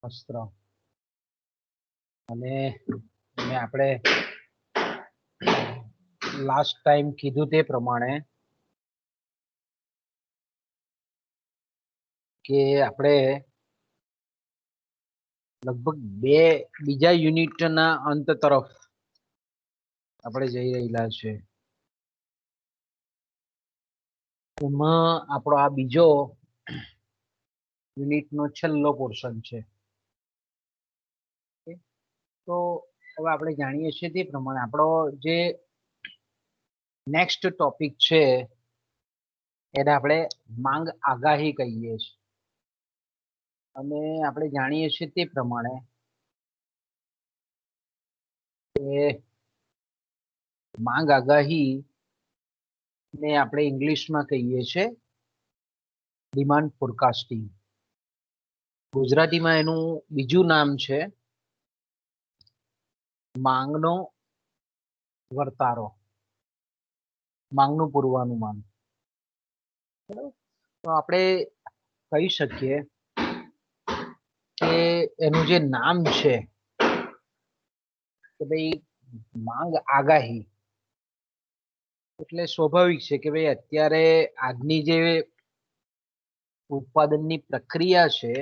વસ્ત્ર અને આપણે લાસ્ટ ટાઈમ કીધું તે પ્રમાણે કે આપણે લગભગ બીજા યુનિટના અંત તરફ આપણે જઈ રહેલા છે. એમાં આપણો આ બીજો યુનિટનો છેલ્લો પોર્શન છે. તો હવે આપણે જાણીએ છીએ તે પ્રમાણે આપણો જે નેક્સ્ટ ટોપિક છે એને આપણે માંગ આગાહી કહીએ છીએ. અને આપણે જાણીએ છીએ તે પ્રમાણે કે માંગ આગાહી ને આપણે ઇંગ્લિશમાં કહીએ છીએ ડિમાન્ડ ફોરકાસ્ટિંગ. ગુજરાતીમાં એનું બીજું નામ છે માંગનો વર્તારો, માંગનું પૂર્વાનુમાન. તો આપણે કહી શકીએ કે એનું જે નામ છે કે ભાઈ માંગ આગાહી, એટલે સ્વાભાવિક છે કે ભાઈ અત્યારે આજની જે ઉત્પાદનની પ્રક્રિયા છે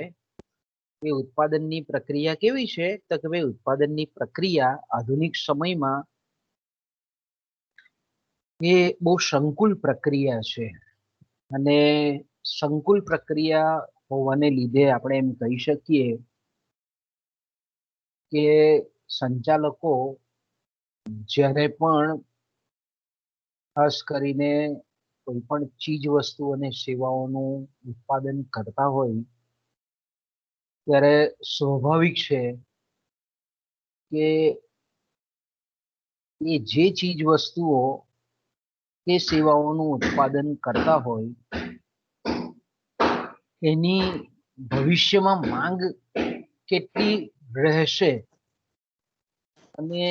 એ ઉત્પાદનની પ્રક્રિયા કેવી છે તો કે ભાઈ ઉત્પાદનની પ્રક્રિયા આધુનિક સમયમાં એ બહુ સંકુલ પ્રક્રિયા છે. અને સંકુલ પ્રક્રિયા હોવાને લીધે આપણે એમ કહી શકીએ કે સંચાલકો જ્યારે પણ ખાસ કરીને કોઈ પણ ચીજ વસ્તુ અને સેવાઓનું ઉત્પાદન કરતા હોય ત્યારે સ્વાભાવિક છે કે એ જે ચીજ વસ્તુઓ કે સેવાઓનું ઉત્પાદન કરતા હોય એની ભવિષ્યમાં માંગ કેટલી રહેશે અને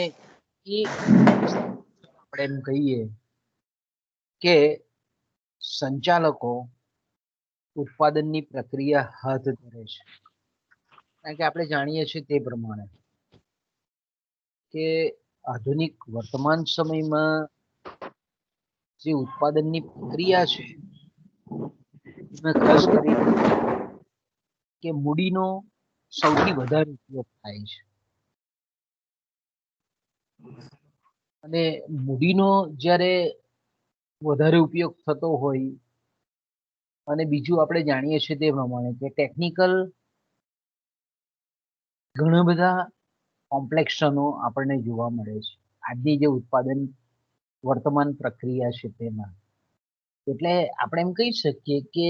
એ આપણે એમ કહીએ કે સંચાલકો ઉત્પાદનની પ્રક્રિયા હાથ ધરે છે. કારણ કે આપણે જાણીએ છીએ તે પ્રમાણે કે આધુનિક વર્તમાન સમયમાં જે ઉત્પાદનની પ્રક્રિયા છે એમાં ખાસ કરીને કે મૂડીનો સૌથી વધારે ઉપયોગ થાય છે. અને મૂડીનો જ્યારે વધારે ઉપયોગ થતો હોય અને બીજું આપણે જાણીએ છીએ તે પ્રમાણે કે ટેકનિકલ ઘણા બધા કોમ્પ્લેક્શનો આપણને જોવા મળે છે આજની જે ઉત્પાદન વર્તમાન પ્રક્રિયા છે તેમાં. એટલે આપણે એમ કહી શકીએ કે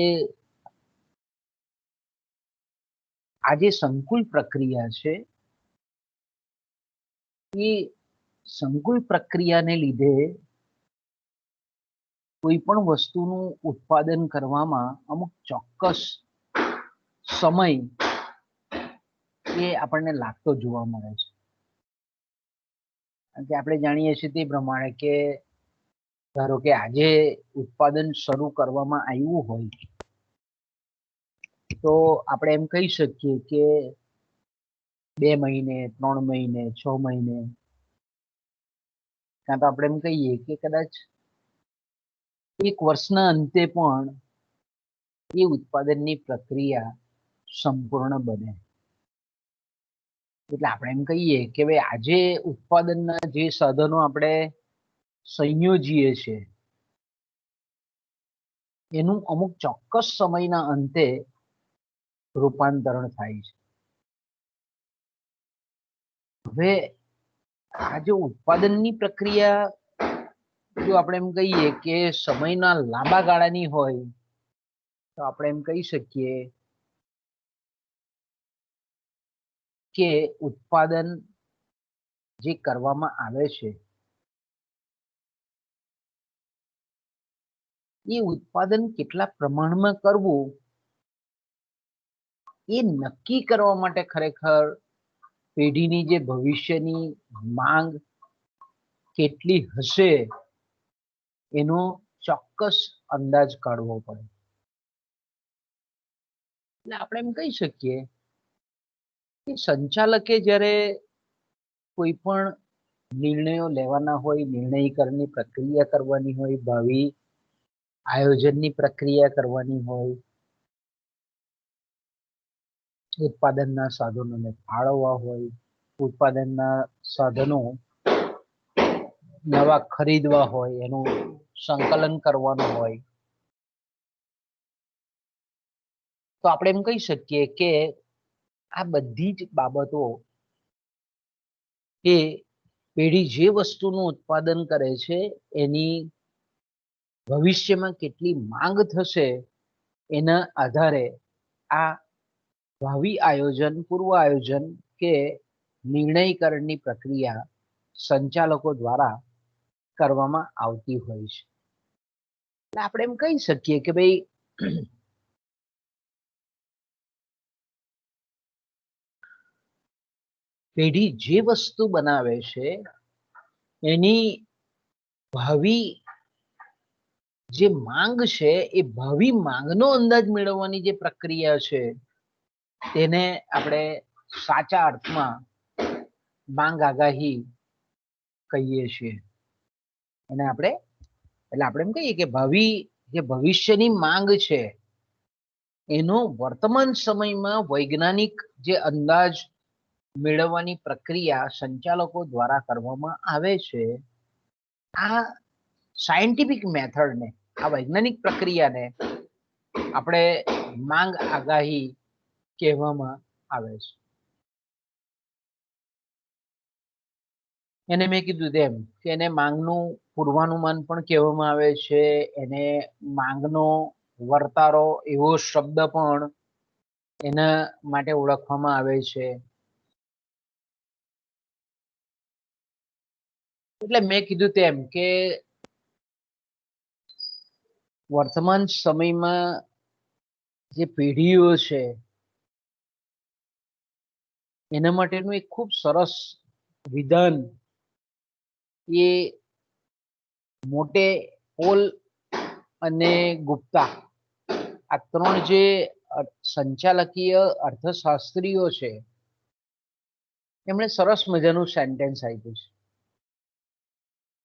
આ જે સંકુલ પ્રક્રિયા છે એ સંકુલ પ્રક્રિયાને લીધે કોઈ પણ વસ્તુનું ઉત્પાદન કરવામાં અમુક ચોક્કસ સમય એ આપણને લાગતો જોવા મળે છે. કારણ કે આપણે જાણીએ છીએ તે પ્રમાણે કે ધારો કે આજે ઉત્પાદન શરૂ કરવામાં આવ્યું હોય તો આપણે એમ કહી શકીએ કે 2 મહિને, 3 મહિને, 6 મહિને, કાં તો આપણે એમ કહીએ કે કદાચ 1 વર્ષના અંતે પણ એ ઉત્પાદનની પ્રક્રિયા સંપૂર્ણ બને. એટલે આપણે એમ કહીએ કે ભાઈ આજે ઉત્પાદનના જે સાધનો આપણે સંયોજીએ છે એનું અમુક ચોક્કસ સમયના અંતે રૂપાંતરણ થાય છે. હવે આ જે ઉત્પાદનની પ્રક્રિયા જો આપણે એમ કહીએ કે સમયના લાંબા ગાળાની હોય તો આપણે એમ કહી શકીએ કે ઉત્પાદન જે કરવામાં આવે છે એ ઉત્પાદન કેટલા પ્રમાણમાં કરવું એ નક્કી કરવા માટે ખરેખર પેઢીની જે ભવિષ્યની માંગ કેટલી હશે એનો ચોક્કસ અંદાજ કાઢવો પડે. એટલે આપણે એમ કહી શકીએ કે સંચાલકે જ્યારે કોઈ પણ નિર્ણયો લેવાના હોય, નિર્ણયકરની પ્રક્રિયા કરવાની હોય, ભાવિ આયોજનની પ્રક્રિયા કરવાની હોય, ઉત્પાદનના સાધનોને ફાળવવા હોય, ઉત્પાદનના સાધનો નવા ખરીદવા હોય, એનું સંકલન કરવાનું હોય, તો આપણે એમ કહી શકીએ કે આ બધી જ બાબતો એ પેઢી જે વસ્તુનું ઉત્પાદન કરે છે એની ભવિષ્યમાં કેટલી માંગ થશે એના આધારે આ ભાવિ આયોજન, પૂર્વ આયોજન કે નિર્ણયકરણની પ્રક્રિયા સંચાલકો દ્વારા કરવામાં આવતી હોય છે. એટલે આપણે એમ કહી શકીએ કે ભાઈ પેઢી જે વસ્તુ બનાવે છે એની ભાવિ જે માંગ છે એ ભાવિ માંગનો અંદાજ મેળવવાની જે પ્રક્રિયા છે તેને આપણે સાચા અર્થમાં માંગ આગાહી કહીએ છીએ. અને આપણે એમ કહીએ કે ભાવિ જે ભવિષ્યની માંગ છે એનો વર્તમાન સમયમાં વૈજ્ઞાનિક જે અંદાજ મેળવવાની પ્રક્રિયા સંચાલકો દ્વારા કરવામાં આવે છે. આ સાયન્ટિફિક મેથડને, આ વૈજ્ઞાનિક પ્રક્રિયાને આપણે માંગ આગાહી કહેવામાં આવે છે. એને મેં કીધું તેમ કે એને માંગનું પૂર્વાનુમાન પણ કહેવામાં આવે છે. એને માંગનો વર્તારો એવો શબ્દ પણ એના માટે ઓળખવામાં આવે છે. એટલે મેં કીધું તેમ કે વર્તમાન સમયમાં જે પેઢીઓ છે એના માટેનું એક ખૂબ સરસ વિધાન એ મોટે પોલ અને ગુપ્તા આ ત્રણ જે સંચાલકીય અર્થશાસ્ત્રીઓ છે એમણે સરસ મજાનું સેન્ટેન્સ આપ્યું છે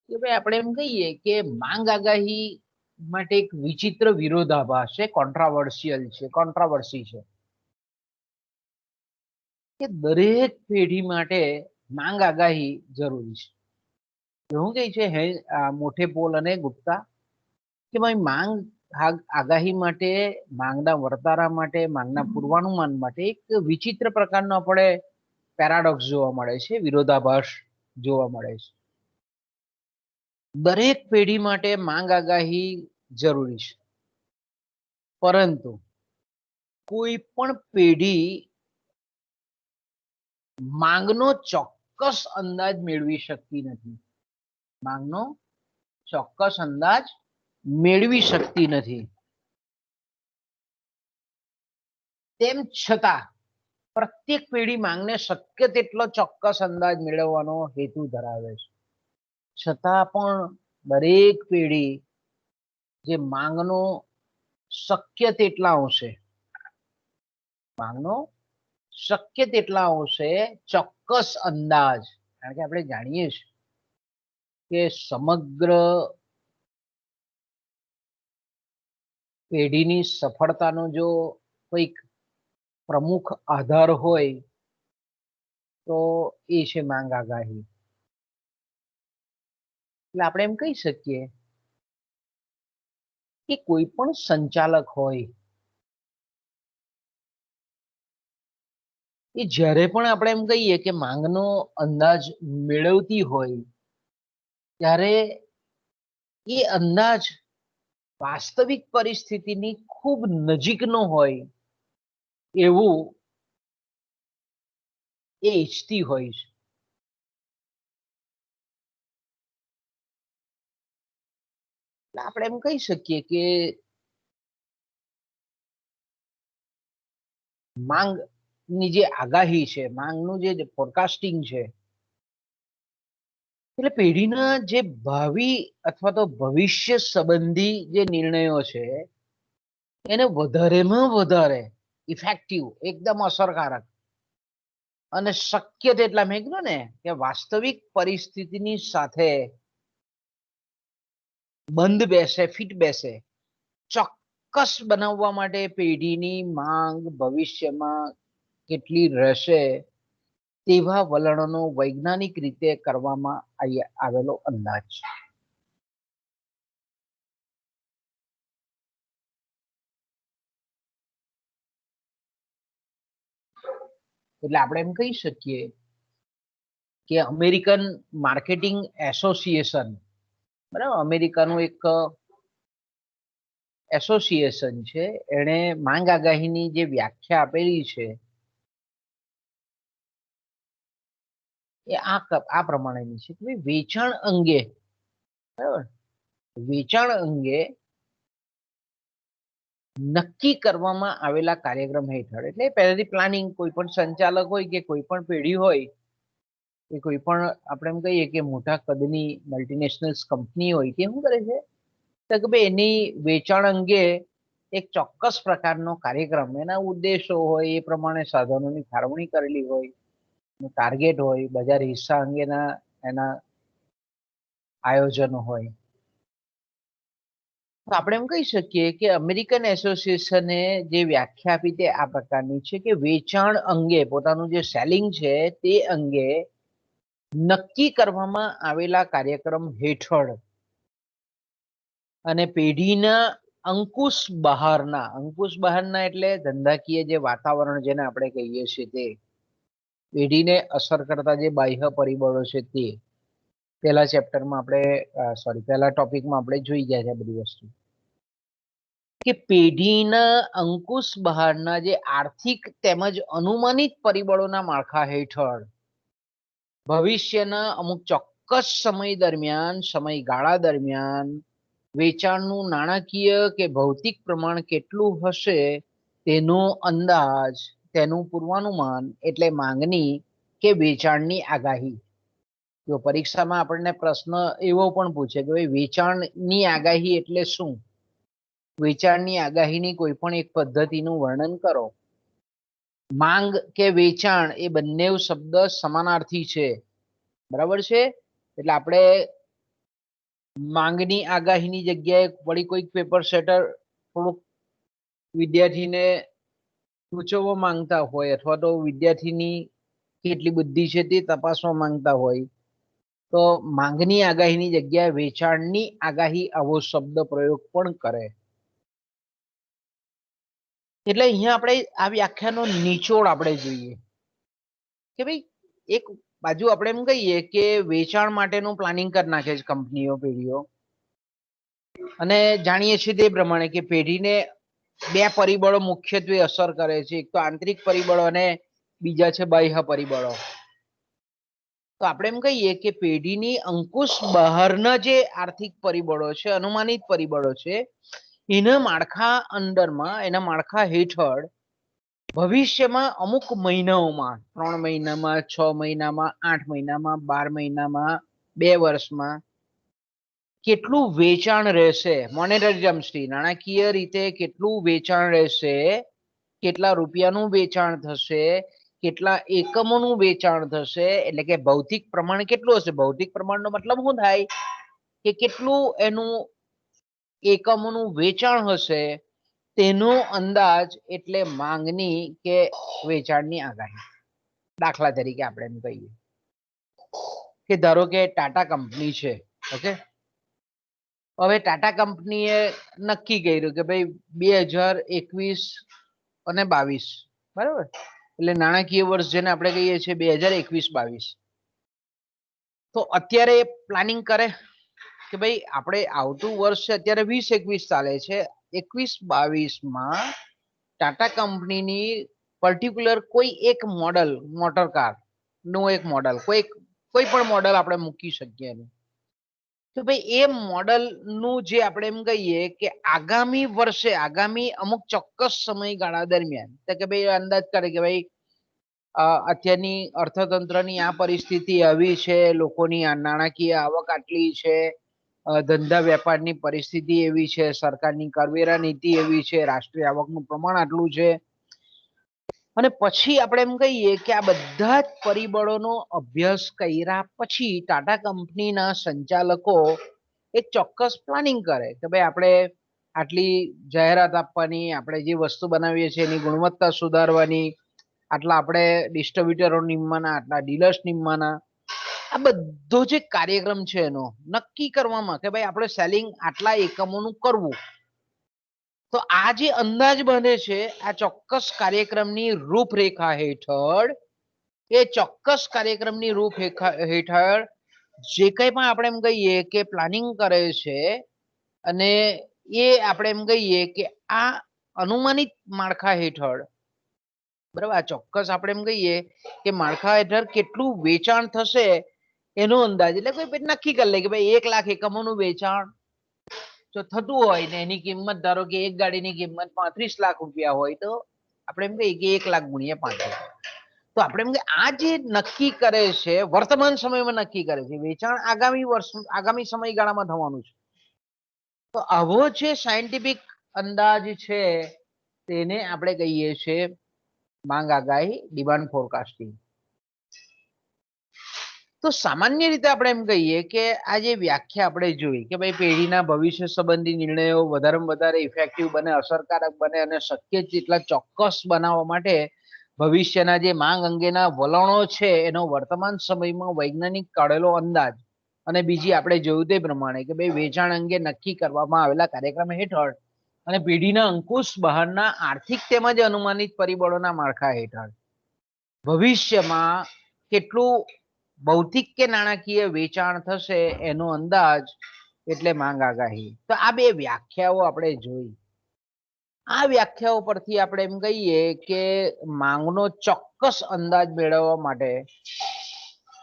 કે ભાઈ આપણે એમ કહીએ કે માંગ આગાહી માટે એક વિચિત્ર વિરોધાભાસ છે, કોન્ટ્રાવર્સી છે કે દરેક પેઢી માટે માંગ આગાહી જરૂરી છે. શું કહે છે મોટે પોલ અને ગુપ્તા કે ભાઈ માંગ આગાહી માટે, માંગના વર્તારા માટે, માંગના પૂર્વાનુમાન માટે એક વિચિત્ર પ્રકારનો આપણે પેરાડોક્સ જોવા મળે છે, વિરોધાભાસ જોવા મળે છે. દરેક પેઢી માટે માંગ આગાહી જરૂરી છે, પરંતુ કોઈ પણ પેઢી માંગનો ચોક્કસ અંદાજ મેળવી શકતી નથી. માંગનો ચોક્કસ અંદાજ મેળવી શકતી નથી. તેમ છતાં પ્રત્યેક પેઢી માંગને શક્ય તેટલો ચોક્કસ અંદાજ મેળવવાનો હેતુ ધરાવે છે. છતાં પણ દરેક પેઢી જે માંગનો શક્ય તેટલા અંશે ચોક્કસ અંદાજ, કારણ કે આપણે જાણીએ છીએ કે સમગ્ર પેઢીની સફળતાનો જો કોઈક પ્રમુખ આધાર હોય તો એ છે માંગ આગાહી. એટલે આપણે એમ કહી શકીએ કે કોઈ પણ સંચાલક હોય એ જ્યારે પણ આપણે એમ કહીએ કે માંગનો અંદાજ મેળવતી હોય ત્યારે એ અંદાજ વાસ્તવિક પરિસ્થિતિની ખૂબ નજીકનો હોય એવું એ ઈચ્છતી હોય છે. આપણે એમ કહી શકીએ કે માંગની જે આગાહી છે, માંગનું જે ફોરકાસ્ટિંગ છે, એટલે પેઢીના જે ભાવિ અથવા તો ભવિષ્ય સંબંધી જે નિર્ણયો છે એને વધારેમાં વધારે ઇફેક્ટિવ, એકદમ અસરકારક અને શક્ય તેટલા મેં કીધું ને કે વાસ્તવિક પરિસ્થિતિની સાથે બંધ બેસે, ફિટ બેસે, ચોક્કસ બનાવવા માટે પેઢીની માંગ ભવિષ્યમાં કેટલી રહેશે તેવા વલણોનો વૈજ્ઞાનિક રીતે કરવામાં આવેલો અંદાજ છે. એટલે આપણે એમ કહી શકીએ કે અમેરિકન માર્કેટિંગ એસોસિએશન, બરાબર, અમેરિકાનું એક એસોસિએશન છે, એણે માંગ આગાહીની જે વ્યાખ્યા આપેલી છે એ આ પ્રમાણેની છે કે વેચાણ અંગે, બરાબર, વેચાણ અંગે નક્કી કરવામાં આવેલા કાર્યક્રમ હેઠળ, એટલે પહેલાથી પ્લાનિંગ, કોઈ પણ સંચાલક હોય કે કોઈ પણ પેઢી હોય કે કોઈ પણ આપણે એમ કહીએ કે મોટા કદની મલ્ટીનેશનલ કંપની હોય તે શું કરે છે કે ભાઈ એની વેચાણ અંગે એક ચોક્કસ પ્રકારનો કાર્યક્રમ, એના ઉદ્દેશો હોય એ પ્રમાણે સાધનોની ફાળવણી કરેલી હોય, ટાર્ગેટ હોય, બજાર હિસ્સા અંગેના એના આયોજનો હોય. આપણે એમ કહી શકીએ કે અમેરિકન એસોસિએશને જે વ્યાખ્યા આપી તે આ પ્રકારની છે કે વેચાણ અંગે, પોતાનું જે સેલિંગ છે તે અંગે નક્કી કરવામાં આવેલા કાર્યક્રમ હેઠળ અને પેઢીના અંકુશ બહારના એટલે ધંધાકીય જે વાતાવરણ જેને આપણે કહીએ છીએ તે પેઢીને અસર કરતા જે બાહ્ય પરિબળો છે તે પહેલા ચેપ્ટરમાં આપણે પહેલા ટોપિકમાં આપણે જોઈ ગયા છે બધી વસ્તુ, કે પેઢીના અંકુશ બહારના જે આર્થિક તેમજ અનુમાનિત પરિબળોના માળખા હેઠળ ભવિષ્યના અમુક ચોક્કસ સમયગાળા દરમિયાન વેચાણનું નાણાકીય કે ભૌતિક પ્રમાણ કેટલું હશે તેનો અંદાજ, તેનું પૂર્વાનુમાન એટલે માંગણી કે વેચાણની આગાહી. જો પરીક્ષામાં આપણને પ્રશ્ન એવો પણ પૂછે કે ભાઈ વેચાણની આગાહી એટલે શું, વેચાણની આગાહીની કોઈ પણ એક પદ્ધતિનું વર્ણન કરો. માંગ કે વેચાણ એ બંને શબ્દ સમાનાર્થી છે, બરાબર છે, એટલે આપણે માંગની આગાહીની જગ્યાએ વળી કોઈક પેપર સેટર થોડુંક વિદ્યાર્થીને સૂચવવા માંગતા હોય અથવા તો વિદ્યાર્થીની કેટલી બુદ્ધિ છે તે તપાસવા માંગતા હોય તો માંગની આગાહીની જગ્યાએ વેચાણની આગાહી આવો શબ્દ પ્રયોગ પણ કરે. એટલે અહીંયા આપણે આ વ્યાખ્યાનો નિચોડ આપણે જોઈએ કે ભાઈ એક બાજુ આપણે એમ કહીએ કે વેચાણ માટેનું પ્લાનિંગ કરી નાખે છે કંપનીઓ, પેઢીઓ, અને જાણીએ છીએ તે પ્રમાણે કે પેઢીને બે પરિબળો મુખ્યત્વે અસર કરે છે, એક તો આંતરિક પરિબળો અને બીજા છે બાહ્ય પરિબળો. તો આપણે એમ કહીએ કે પેઢીની અંકુશ બહારના જે આર્થિક પરિબળો છે, અનુમાનિત પરિબળો છે, એના માળખા હેઠળ ભવિષ્યમાં અમુક મહિનાઓમાં, 3 મહિનામાં, 6 મહિનામાં, 8 મહિનામાં, 12 મહિનામાં, 2 વર્ષમાં કેટલું વેચાણ રહેશે, મોનેટરી ટર્મ્સથી નાણાકીય રીતે કેટલું વેચાણ રહેશે, કેટલા રૂપિયાનું વેચાણ થશે, કેટલા એકમોનું વેચાણ થશે, એટલે કે ભૌતિક પ્રમાણ કેટલું હશે. ભૌતિક પ્રમાણનો મતલબ શું થાય કે કેટલું એનું એકમોનું વેચાણ હશે તેનો અંદાજ એટલે માંગની કે વેચાણની આગાહી. દાખલા તરીકે આપણે એમ કહીએ કે ધારો કે ટાટા કંપની છે, ઓકે, હવે ટાટા કંપનીએ નક્કી કર્યું કે ભાઈ 2021 અને 22, બરાબર, એટલે નાણાકીય વર્ષ જેને આપણે કહીએ છીએ 2021-22, તો અત્યારે પ્લાનિંગ કરે કે ભાઈ આપણે આવતું વર્ષ છે અત્યારે 2021 ચાલે છે, 21-22માં ટાટા કંપનીની પર્ટિક્યુલર કોઈ એક મોડલ, મોટર કાર નું એક મોડલ, કોઈ પણ મોડલ આપણે મૂકી શકીએ એનું, તો ભાઈ એ મોડલનું જે આપણે એમ કહીએ કે આગામી વર્ષે, આગામી અમુક ચોક્કસ સમયગાળા દરમિયાન, તો કે ભાઈ અંદાજ કરે કે ભાઈ અત્યારની અર્થતંત્રની આ પરિસ્થિતિ આવી છે, લોકોની નાણાકીય આવક આટલી છે, ધંધા વેપારની પરિસ્થિતિ એવી છે, સરકારની કરવેરા નીતિ એવી છે, રાષ્ટ્રીય આવકનું પ્રમાણ આટલું છે, અને પછી આપણે એમ કહીએ કે આ બધા જ પરિબળોનો અભ્યાસ કર્યા પછી ટાટા કંપનીના સંચાલકો એક ચોક્કસ પ્લાનિંગ કરે કે ભાઈ આપણે આટલી જાહેરાત આપવાની, આપણે જે વસ્તુ બનાવીએ છીએ એની ગુણવત્તા સુધારવાની, આટલા આપણે ડિસ્ટ્રીબ્યુટરો નીમવાના, આટલા ડીલર્સ નીમવાના, આ બધો જે કાર્યક્રમ છે એનો નક્કી કરવામાં કે ભાઈ આપણે સેલિંગ આટલા એકમોનું કરવું. તો આ જે અંદાજ બને છે આ ચોક્કસ કાર્યક્રમની રૂપરેખા હેઠળ, એ ચોક્કસ કાર્યક્રમની રૂપરેખા હેઠળ જે કંઈ પણ આપણે એમ કહીએ કે પ્લાનિંગ કરે છે, અને એ આપણે એમ કહીએ કે આ અનુમાનિત માળખા હેઠળ, બરાબર, આ ચોક્કસ આપણે એમ કહીએ કે માળખા હેઠળ કેટલું વેચાણ થશે એનો અંદાજ, એટલે કોઈ નક્કી કરી લે કે ભાઈ 1 લાખ એકમોનું વેચાણ જો થતું હોય ને એની કિંમત ધારો કે એક ગાડીની કિંમત 35 લાખ રૂપિયા હોય, તો આપણે એમ કહીએ કે 1 લાખ ગુણ્યા 35. તો આપણે એમ કે આ જે નક્કી કરે છે વર્તમાન સમયમાં નક્કી કરે છે, વેચાણ આગામી વર્ષ આગામી સમયગાળામાં થવાનું છે. તો આવો જે સાયન્ટિફિક અંદાજ છે તેને આપણે કહીએ છીએ માંગ આગાહી, ડિમાન્ડ ફોરકાસ્ટિંગ. તો સામાન્ય રીતે આપણે એમ કહીએ કે આ જે વ્યાખ્યા આપણે જોઈ કે ભાઈ પેઢીના ભવિષ્ય સંબંધી નિર્ણયો વધારેમાં વધારે ઇફેક્ટિવ બને, અસરકારક બને અને શક્ય તેટલા ચોક્કસ બનાવવા માટે ભવિષ્યના જે માંગ અંગેના વલણો છે એનો વર્તમાન સમયમાં વૈજ્ઞાનિક કાઢેલો અંદાજ, અને બીજી આપણે જોયું તે પ્રમાણે કે ભાઈ વેચાણ અંગે નક્કી કરવામાં આવેલા કાર્યક્રમ હેઠળ અને પેઢીના અંકુશ બહારના આર્થિક તેમજ અનુમાનિત પરિબળોના માળખા હેઠળ ભવિષ્યમાં કેટલું ભૌતિક કે નાણાકીય વેચાણ થશે એનો અંદાજ એટલે માંગ આગાહી. તો આ બે વ્યાખ્યાઓ આપણે જોઈ. આ વ્યાખ્યાઓ પરથી આપણે એમ કહીએ કે માંગનો ચોક્કસ અંદાજ મેળવવા માટે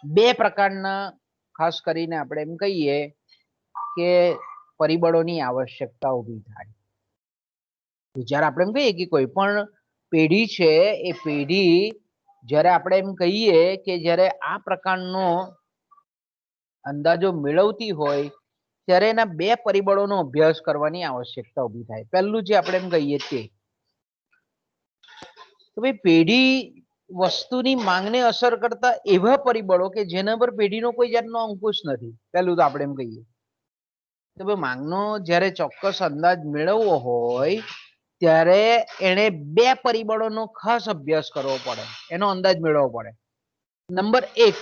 બે પ્રકારના ખાસ કરીને આપણે એમ કહીએ કે પરિબળોની આવશ્યકતા ઊભી થાય. જ્યારે આપણે એમ કહીએ કે કોઈ પણ પેઢી છે એ પેઢી જ્યારે આપણે એમ કહીએ કે જ્યારે આ પ્રકારનો અંદાજો મેળવતી હોય ત્યારે એના બે પરિબળોનો અભ્યાસ કરવાની આવશ્યકતા ઊભી થાય. પહેલું જે આપણે એમ કહીએ તે તો ભાઈ પેઢી વસ્તુની માંગને અસર કરતા એવા પરિબળો કે જેના પર પેઢીનો કોઈ જાતનો અંકુશ નથી. પહેલું તો આપણે એમ કહીએ તો ભાઈ માંગનો જ્યારે ચોક્કસ અંદાજ મેળવવો હોય ત્યારે એને બે પરિબળોનો ખાસ અભ્યાસ કરવો પડે, એનો અંદાજ મેળવવો પડે. નંબર 1,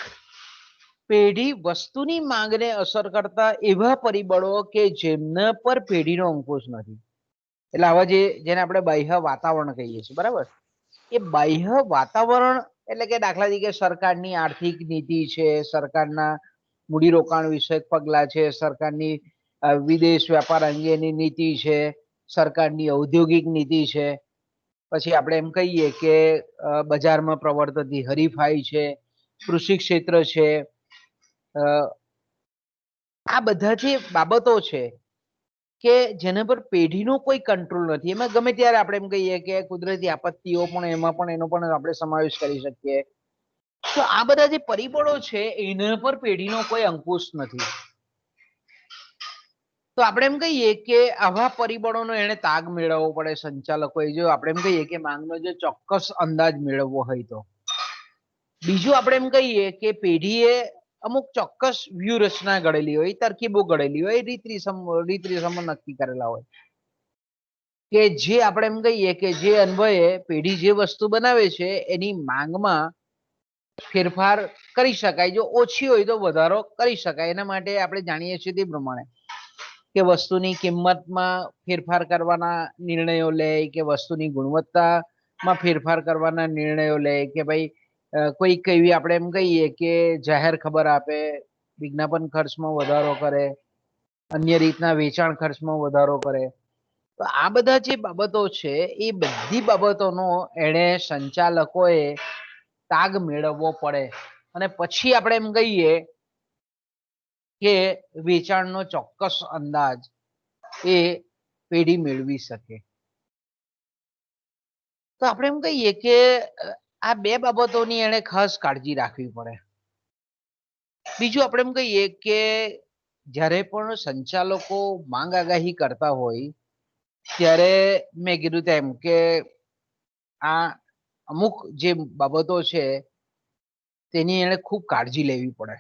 પેઢી વસ્તુની માંગને અસર કરતા એવા પરિબળો કે જેમના પર પેઢીનો અંકુશ નથી. એટલે આવા જેને આપણે બાહ્ય વાતાવરણ કહીએ છીએ, બરાબર, એ બાહ્ય વાતાવરણ એટલે કે દાખલા તરીકે સરકારની આર્થિક નીતિ છે, સરકારના મૂડીરોકાણ વિષયક પગલાં છે, સરકારની વિદેશ વેપાર અંગેની નીતિ છે, સરકારની ઔદ્યોગિક નીતિ છે, પછી આપણે એમ કહીએ કે બજારમાં પ્રવર્તતી હરીફાઈ છે, કૃષિ ક્ષેત્ર છે, આ બધા જે બાબતો છે કે જેના પર પેઢીનો કોઈ કંટ્રોલ નથી. એમાં ગમે ત્યારે આપણે એમ કહીએ કે કુદરતી આપત્તિઓ પણ એમાં પણ એનો પણ આપણે સમાવેશ કરી શકીએ. તો આ બધા જે પરિબળો છે એના પર પેઢીનો કોઈ અંકુશ નથી. તો આપણે એમ કહીએ કે આવા પરિબળોનો એને તાગ મેળવવો પડે સંચાલકોએ, જો આપણે એમ કહીએ કે માંગનો જે ચોક્કસ અંદાજ મેળવવો હોય તો. બીજું આપણે એમ કહીએ કે પેઢીએ અમુક ચોક્કસ વ્યૂહરચના ઘડેલી હોય, તરકીબો ઘડેલી હોય, રીત રીસમો નક્કી કરેલા હોય કે જે આપણે એમ કહીએ કે જે અન્વયે પેઢી જે વસ્તુ બનાવે છે એની માંગમાં ફેરફાર કરી શકાય. જો ઓછી હોય તો વધારો કરી શકાય. એના માટે આપણે જાણીએ છીએ તે પ્રમાણે કે વસ્તુની કિંમતમાં ફેરફાર કરવાના નિર્ણયો લે, કે વસ્તુની ગુણવત્તામાં ફેરફાર કરવાના નિર્ણયો લે, કે ભાઈ કોઈક એવી આપણે એમ કહીએ કે જાહેર ખબર આપે, વિજ્ઞાપન ખર્ચમાં વધારો કરે, અન્ય રીતના વેચાણ ખર્ચમાં વધારો કરે. તો આ બધા જે બાબતો છે એ બધી બાબતોનો એણે સંચાલકોએ તાગ મેળવવો પડે, અને પછી આપણે એમ કહીએ કે વેચાણનો ચોક્કસ અંદાજ એ પેઢી મેળવી શકે. તો આપણે એમ કહીએ કે આ બે બાબતોની એને ખાસ કાળજી રાખવી પડે. બીજું આપણે એમ કહીએ કે જ્યારે પણ સંચાલકો માંગ આગાહી કરતા હોય ત્યારે મેં કીધું તેમ કે આ અમુક જે બાબતો છે તેની એને ખૂબ કાળજી લેવી પડે.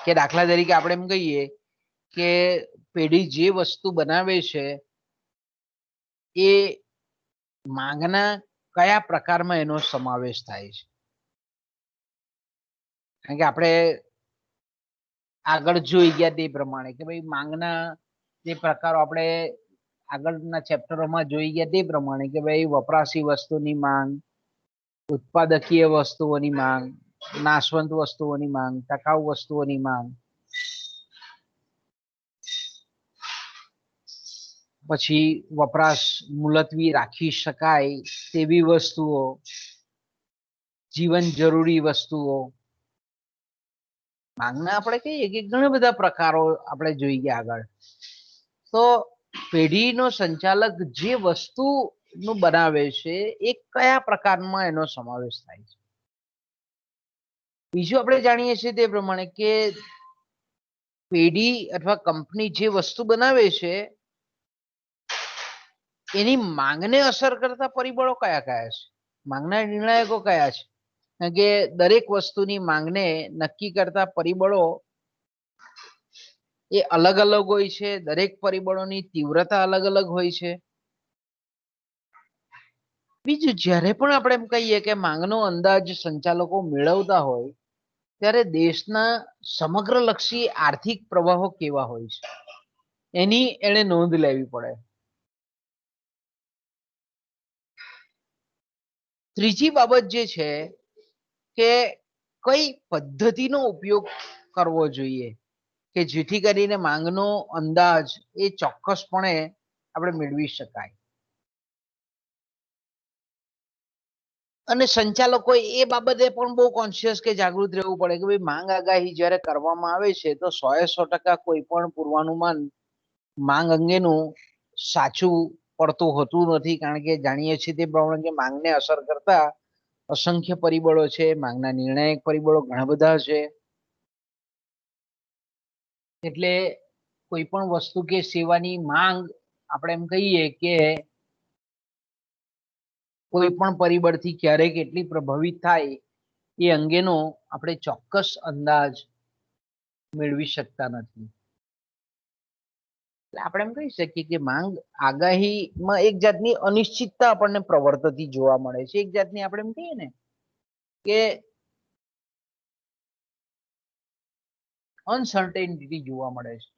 કે દાખલા તરીકે આપણે એમ કહીએ કે પેઢી જે વસ્તુ બનાવે છે એ માંગના કયા પ્રકારમાં એનો સમાવેશ થાય છે. કારણ કે આપણે આગળ જોઈ ગયા તે પ્રમાણે કે ભાઈ માંગના જે પ્રકારો આપણે આગળના ચેપ્ટરોમાં જોઈ ગયા તે પ્રમાણે કે ભાઈ વપરાશી વસ્તુની માંગ, ઉત્પાદકીય વસ્તુઓની માંગ, નાશવંત વસ્તુઓની માંગ, ટકાઉ વસ્તુઓની માંગ, પછી વપરાશ મુલતવી રાખી શકાય તેવી વસ્તુઓ, જીવન જરૂરી વસ્તુઓ. માંગના આપણે કહીએ કે ઘણા બધા પ્રકારો આપણે જોઈ ગયા આગળ. તો પેઢીનો સંચાલક જે વસ્તુનું બનાવે છે એ કયા પ્રકારમાં એનો સમાવેશ થાય છે. બીજું આપણે જાણીએ છીએ તે પ્રમાણે કે પેઢી અથવા કંપની જે વસ્તુ બનાવે છે એની માંગને અસર કરતા પરિબળો કયા કયા છે, માંગના નિર્ણાયકો કયા છે. કારણ કે દરેક વસ્તુની માંગને નક્કી કરતા પરિબળો એ અલગ અલગ હોય છે. દરેક પરિબળોની તીવ્રતા અલગ અલગ હોય છે. બીજું જ્યારે પણ આપણે એમ કહીએ કે માંગનો અંદાજ સંચાલકો મેળવતા હોય ત્યારે દેશના સમગ્ર લક્ષી આર્થિક પ્રવાહો કેવા હોય છે એની એને નોંધ લેવી પડે. ત્રીજી બાબત જે છે કે કઈ પદ્ધતિનો ઉપયોગ કરવો જોઈએ કે જેથી કરીને માંગનો અંદાજ એ ચોક્કસપણે આપણે મેળવી શકાય. અને સંચાલકો એ બાબતે પણ બહુ કોન્શિયસ કે જાગૃત રહેવું પડે કે ભાઈ માંગ આગાહી જ્યારે કરવામાં આવે છે તો 100% કોઈ પણ પૂર્વાનુમાન માંગ અંગેનું સાચું પડતું હોતું નથી. કારણ કે જાણીએ છીએ તે પ્રમાણે કે માંગને અસર કરતા અસંખ્ય પરિબળો છે. માંગના નિર્ણાયક પરિબળો ઘણા બધા છે. એટલે કોઈ પણ વસ્તુ કે સેવાની માંગ આપણે એમ કહીએ કે કોઈ પણ પરિબળથી ક્યારે કેટલી પ્રભાવિત થાય એ અંગેનો આપણે ચોક્કસ અંદાજ મેળવી શકતા નથી. આપણે એમ કહી શકીએ કે માંગ આગાહીમાં એક જાતની અનિશ્ચિતતા આપણને પ્રવર્તતી જોવા મળે છે. એક જાતની આપણે એમ કહીએ ને કે અનસર્ટેનિટી જોવા મળે છે.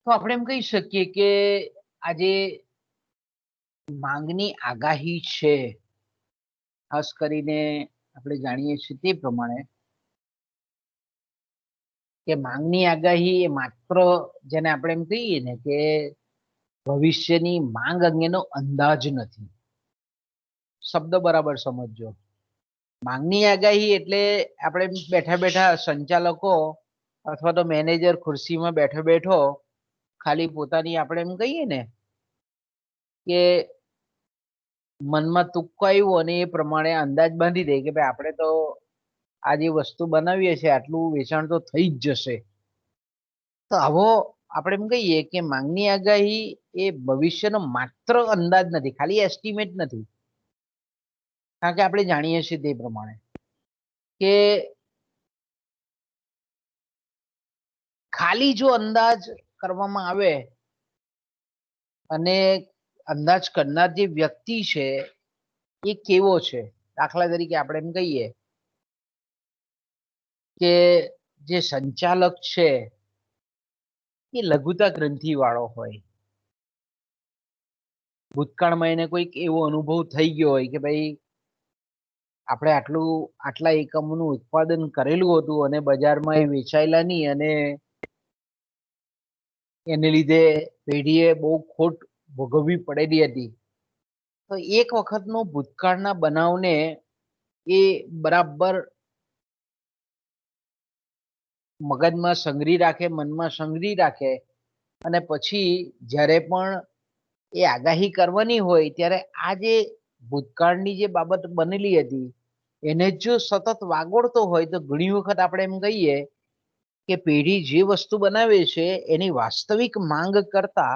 તો આપણે એમ કહી શકીએ કે આજે માંગની આગાહી છે, ખાસ કરીને આપણે જાણીએ છીએ તે પ્રમાણે કે માંગની આગાહી એ માત્ર જેને આપણે એમ કહીએ ને કે ભવિષ્યની માંગ અંગેનો અંદાજ નથી. શબ્દ બરાબર સમજજો. માંગની આગાહી એટલે આપણે બેઠા બેઠા સંચાલકો અથવા તો મેનેજર ખુરશીમાં બેઠો બેઠો ખાલી પોતાની આપણે એમ કહીએ ને કે મનમાં તુક્કો આવ્યો અને એ પ્રમાણે અંદાજ બાંધી દે કે ભાઈ આપણે તો આ જે વસ્તુ બનાવીએ છીએ આટલું વેચાણ તો થઈ જ જશે. તો આવો આપણે એમ કહીએ કે માંગની આગાહી એ ભવિષ્યનો માત્ર અંદાજ નથી, ખાલી એસ્ટિમેટ નથી. કારણ કે આપણે જાણીએ છીએ તે પ્રમાણે કે ખાલી જો અંદાજ કરવામાં આવે અને અંદાજ કરનાર જે વ્યક્તિ છે એ કેવો છે, દાખલા તરીકે આપણે એમ કહીએ કે જે સંચાલક છે એ લઘુતા ગ્રંથિ વાળો હોય, ભૂતકાળમાં એને કોઈક એવો અનુભવ થઈ ગયો હોય કે ભાઈ આપણે આટલા એકમોનું ઉત્પાદન કરેલું હતું અને બજારમાં એ વેચાયેલા નહીં અને એને લીધે પેઢીએ બહુ ખોટ ભોગવવી પડેલી હતી. તો એક વખતનો ભૂતકાળના બનાવને એ બરાબર મગજમાં સંગ્રહી રાખે, મનમાં સંગ્રહી રાખે અને પછી જ્યારે પણ એ આગાહી કરવાની હોય ત્યારે આ જે ભૂતકાળની જે બાબત બનેલી હતી એને જો સતત વાગોળતો હોય તો ઘણી વખત આપણે એમ કહીએ કે પેઢી જે વસ્તુ બનાવે છે એની વાસ્તવિક માંગ કરતા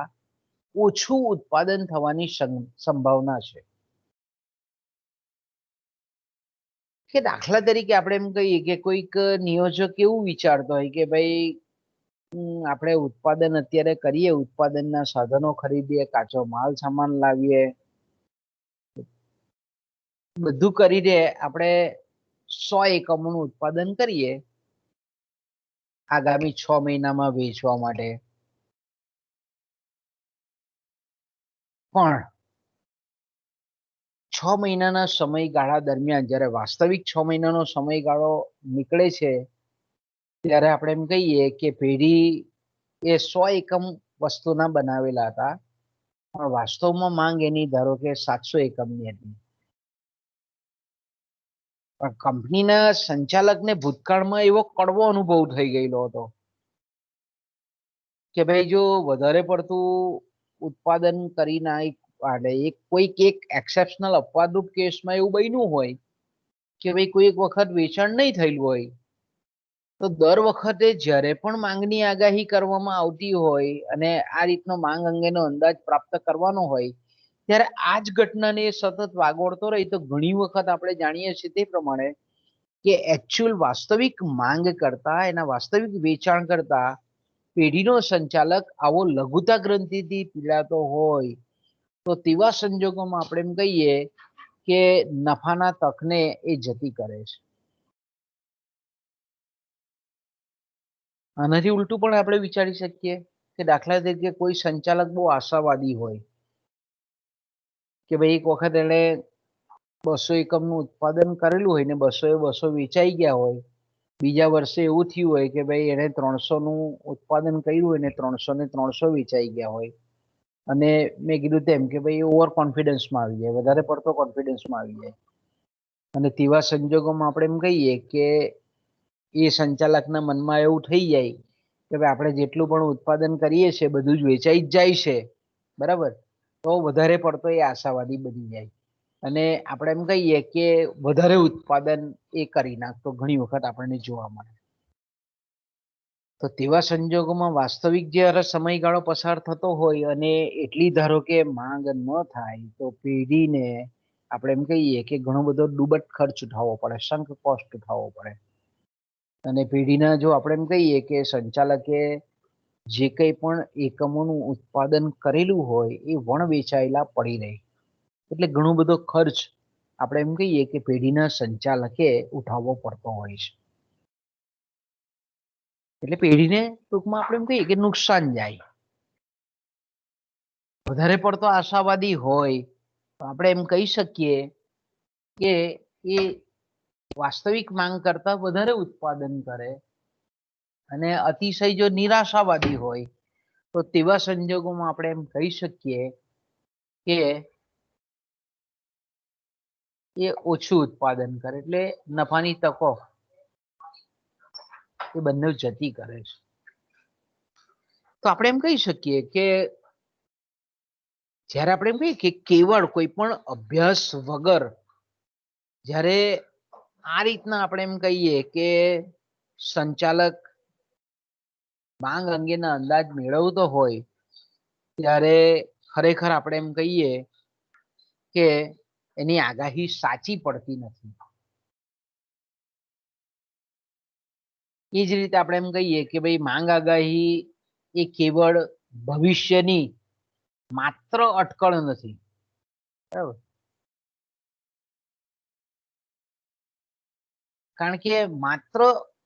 ઓછું ઉત્પાદન થવાની સંભાવના છે. કે દાખલા તરીકે આપણે એમ કહીએ કે કોઈક નિયોજક એવું વિચારતો હોય કે ભાઈ આપણે ઉત્પાદન અત્યારે કરીએ, ઉત્પાદનના સાધનો ખરીદીએ, કાચો માલ સામાન લાવીએ, બધું કરીને આપણે 100 એકમોનું ઉત્પાદન કરીએ આગામી 6 મહિનામાં વેચવા માટે. પણ 6 મહિનાના સમયગાળા દરમિયાન જ્યારે વાસ્તવિક 6 મહિનાનો સમયગાળો નીકળે છે ત્યારે આપણે એમ કહીએ કે પેઢી એ 100 એકમ વસ્તુના બનાવેલા હતા, પણ વાસ્તવમાં માંગ એની ધારો કે 700 એકમની હતી. પણ કંપનીના સંચાલકને ભૂતકાળમાં એવો કડવો અનુભવ થઈ ગયેલો હતો કે ભાઈ જો વધારે પડતું ઉત્પાદન કરી નાખ, કોઈક એક એક્સેપ્શનલ અપવાદરૂપ કેસમાં એવું બન્યું હોય કે ભાઈ કોઈક વખત વેચાણ નહીં થયેલું હોય, તો દર વખતે જ્યારે પણ માંગની આગાહી કરવામાં આવતી હોય અને આ રીતનો માંગ અંગેનો અંદાજ પ્રાપ્ત કરવાનો હોય ત્યારે આ જ ઘટનાને સતત વાગોળતો રહી તો ઘણી વખત આપણે જાણીએ છીએ તે પ્રમાણે કે એકચ્યુઅલ વાસ્તવિક માંગ કરતા, એના વાસ્તવિક વેચાણ કરતા પેઢીનો સંચાલક આવો લઘુતા ગ્રંથિથી પીડાતો હોય તો તેવા સંજોગોમાં આપણે એમ કહીએ કે નફાના તકને એ જતી કરે છે. આનાથી ઉલટું પણ આપણે વિચારી શકીએ કે દાખલા તરીકે કોઈ સંચાલક બહુ આશાવાદી હોય કે ભાઈ એક વખત એને 200 એકમનું ઉત્પાદન કરેલું હોય ને 200 વેચાઈ ગયા હોય, બીજા વર્ષે એવું થયું હોય કે ભાઈ એને 300નું ઉત્પાદન કર્યું હોય ને 300 ને 300 વેચાઈ ગયા હોય, અને મેં કીધું તેમ કે ભાઈ ઓવર કોન્ફિડન્સમાં આવી જાય, વધારે પડતો કોન્ફિડન્સમાં આવી જાય, અને તેવા સંજોગોમાં આપણે એમ કહીએ કે એ સંચાલકના મનમાં એવું થઈ જાય કે ભાઈ આપણે જેટલું પણ ઉત્પાદન કરીએ છીએ બધું જ વેચાઈ જ જાય છે, બરાબર, તો વધારે પડતો એ આશાવાદી બની જાય અને આપણે એમ કહીએ કે વધારે ઉત્પાદન એ કરી નાખતો ઘણી વખત આપણને જોવા મળે. તો તેવા સંજોગોમાં વાસ્તવિક જ્યારે સમયગાળો પસાર થતો હોય અને એટલી ધારો કે માંગ ન થાય તો પેઢીને આપણે એમ કહીએ કે ઘણો બધો ડૂબટ ખર્ચ ઉઠાવવો પડે, સંક કોસ્ટ ઉઠાવવો પડે, અને પેઢીના જો આપણે એમ કહીએ કે સંચાલકે જે કંઈ પણ એકમોનું ઉત્પાદન કરેલું હોય એ વણ વેચાયેલા પડી રહે, એટલે ઘણો બધો ખર્ચ આપણે એમ કહીએ કે પેઢીના સંચાલકે ઉઠાવવો પડતો હોય છે. એટલે પેઢીને ટૂંકમાં આપણે એમ કહીએ કે નુકસાન જાય. વધારે પડતો આશાવાદી હોય તો આપણે એમ કહી શકીએ કે એ વાસ્તવિક માંગ કરતા વધારે ઉત્પાદન કરે, અને અતિશય જો નિરાશાવાદી હોય તો તેવા સંજોગોમાં આપણે એમ કહી શકીએ કે એ ઓછું ઉત્પાદન કરે, એટલે નફાની તકો એ બંને જતી કરે છે. તો આપણે એમ કહી શકીએ કે જ્યારે આપણે એમ કહીએ કે કેવળ કોઈ પણ અભ્યાસ વગર જ્યારે આ રીતના આપણે એમ કહીએ કે સંચાલક માંગ અંગેના અંદાજ મેળવતો હોય ત્યારે ખરેખર આપણે એમ કહીએ કે એની આગાહી સાચી પડતી નથી. એ જ રીતે આપણે એમ કહીએ કે ભાઈ માંગ આગાહી એ કેવળ ભવિષ્યની માત્ર અટકળ નથી, બરાબર, કારણ કે માત્ર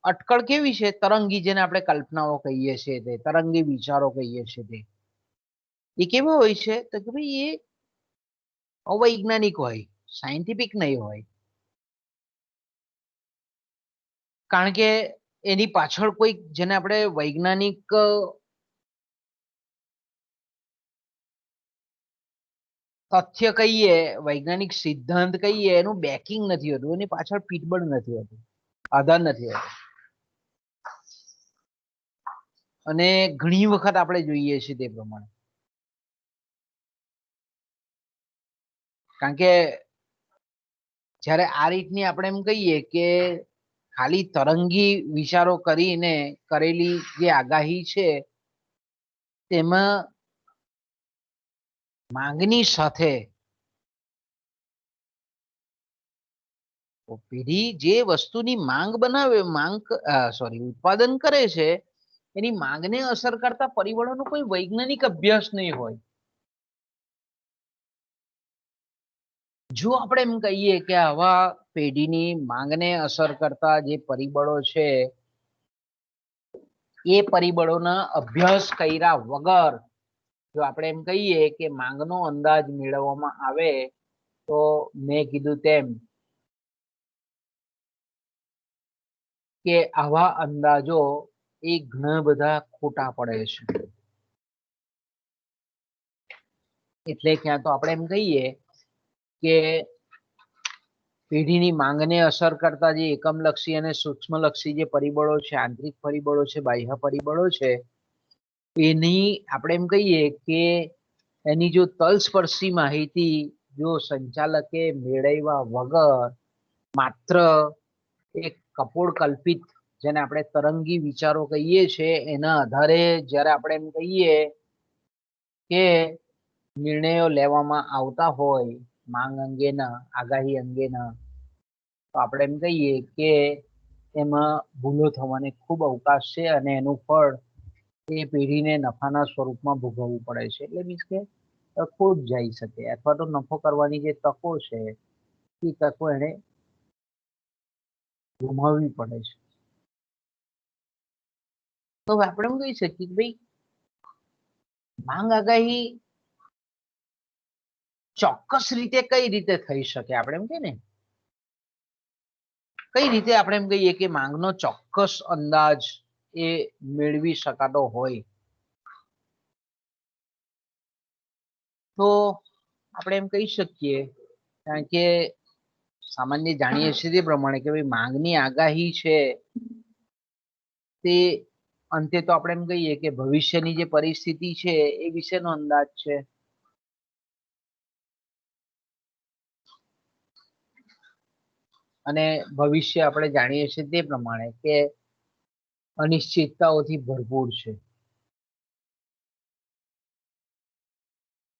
અટકળ કેવી છે, તરંગી, જેને આપણે કલ્પનાઓ કહીએ છીએ, તે તરંગી વિચારો કહીએ છીએ, તે એ કેવા હોય છે તો કે ભાઈ એ અવૈજ્ઞાનિક હોય, સાયન્ટિફિક નહીં હોય, કારણ કે એની પાછળ કોઈ જેને આપણે વૈજ્ઞાનિક તથ્ય કહીએ, વૈજ્ઞાનિક સિદ્ધાંત કહીએ, એનું બેકિંગ નથી હોતું, એની પાછળ પીઠબળ નથી હોતું, આધાર નથી હોતો. અને ઘણી વખત આપણે જોઈએ છીએ તે પ્રમાણે, કારણ કે જ્યારે આ રીતની આપણે એમ કહીએ કે ખાલી તરંગી વિચારો કરીને કરેલી જે આગાહી છે તેમાં માંગની સાથે પેઢી જે વસ્તુની માંગ બનાવે ઉત્પાદન કરે છે એની માંગને અસર કરતા પરિબળોનો કોઈ વૈજ્ઞાનિક અભ્યાસ નહીં હોય. જો આપણે એમ કહીએ કે આવા પેઢીની માંગને અસર કરતા જે પરિબળો છે એ પરિબળોના અભ્યાસ કર્યા વગર જો આપણે એમ કહીએ કે માંગનો અંદાજ મેળવવામાં આવે તો મેં કીધું તેમ કે આવા અંદાજો એ ઘણા બધા ખોટા પડે છે. એટલે ક્યાં તો આપણે એમ કહીએ કે પેઢીની માંગને અસર કરતા જે એકમલક્ષી અને સૂક્ષ્મલક્ષી જે પરિબળો છે, આંતરિક પરિબળો છે, બાહ્ય પરિબળો છે, એની આપણે એમ કહીએ કે એની જો તલસ્પર્શી માહિતી જો સંચાલકે મેળવ્યા વગર માત્ર એક કપોળ કલ્પિત જેને આપણે તરંગી વિચારો કહીએ છીએ એના આધારે જ્યારે આપણે એમ કહીએ કે નિર્ણયો લેવામાં આવતા હોય માંગ અંગેના, આગાહી અંગેના, તો આપણે એમ કહીએ કે એમાં ભૂલો થવાની ખૂબ અવકાશ છે અને એનું ફળ એ પેઢીને નફાના સ્વરૂપમાં ભોગવવું પડે છે. એટલે મીન્સ કે ખોટ જઈ શકે અથવા તો નફો કરવાની જે તકો છે એ તકો એને ગુમાવવી પડે છે. તો આપણે એમ કહી શકીએ કે ભાઈ માંગ આગાહી ચોક્કસ રીતે કઈ રીતે થઈ શકે, આપણે એમ કે ને કઈ રીતે આપણે એમ કહીએ કે માંગનો ચોક્કસ અંદાજ એ મેળવી શકાતો હોય. તો આપણે એમ કહી શકીએ કારણ કે સામાન્ય જાણીએ છીએ તે પ્રમાણે કે ભાઈ માંગની આગાહી છે તે અંતે તો આપણે એમ કહીએ કે ભવિષ્યની જે પરિસ્થિતિ છે એ વિશેનો અંદાજ છે. અને ભવિષ્ય આપણે જાણીએ છીએ તે પ્રમાણે કે અનિશ્ચિતતાઓથી ભરપૂર છે.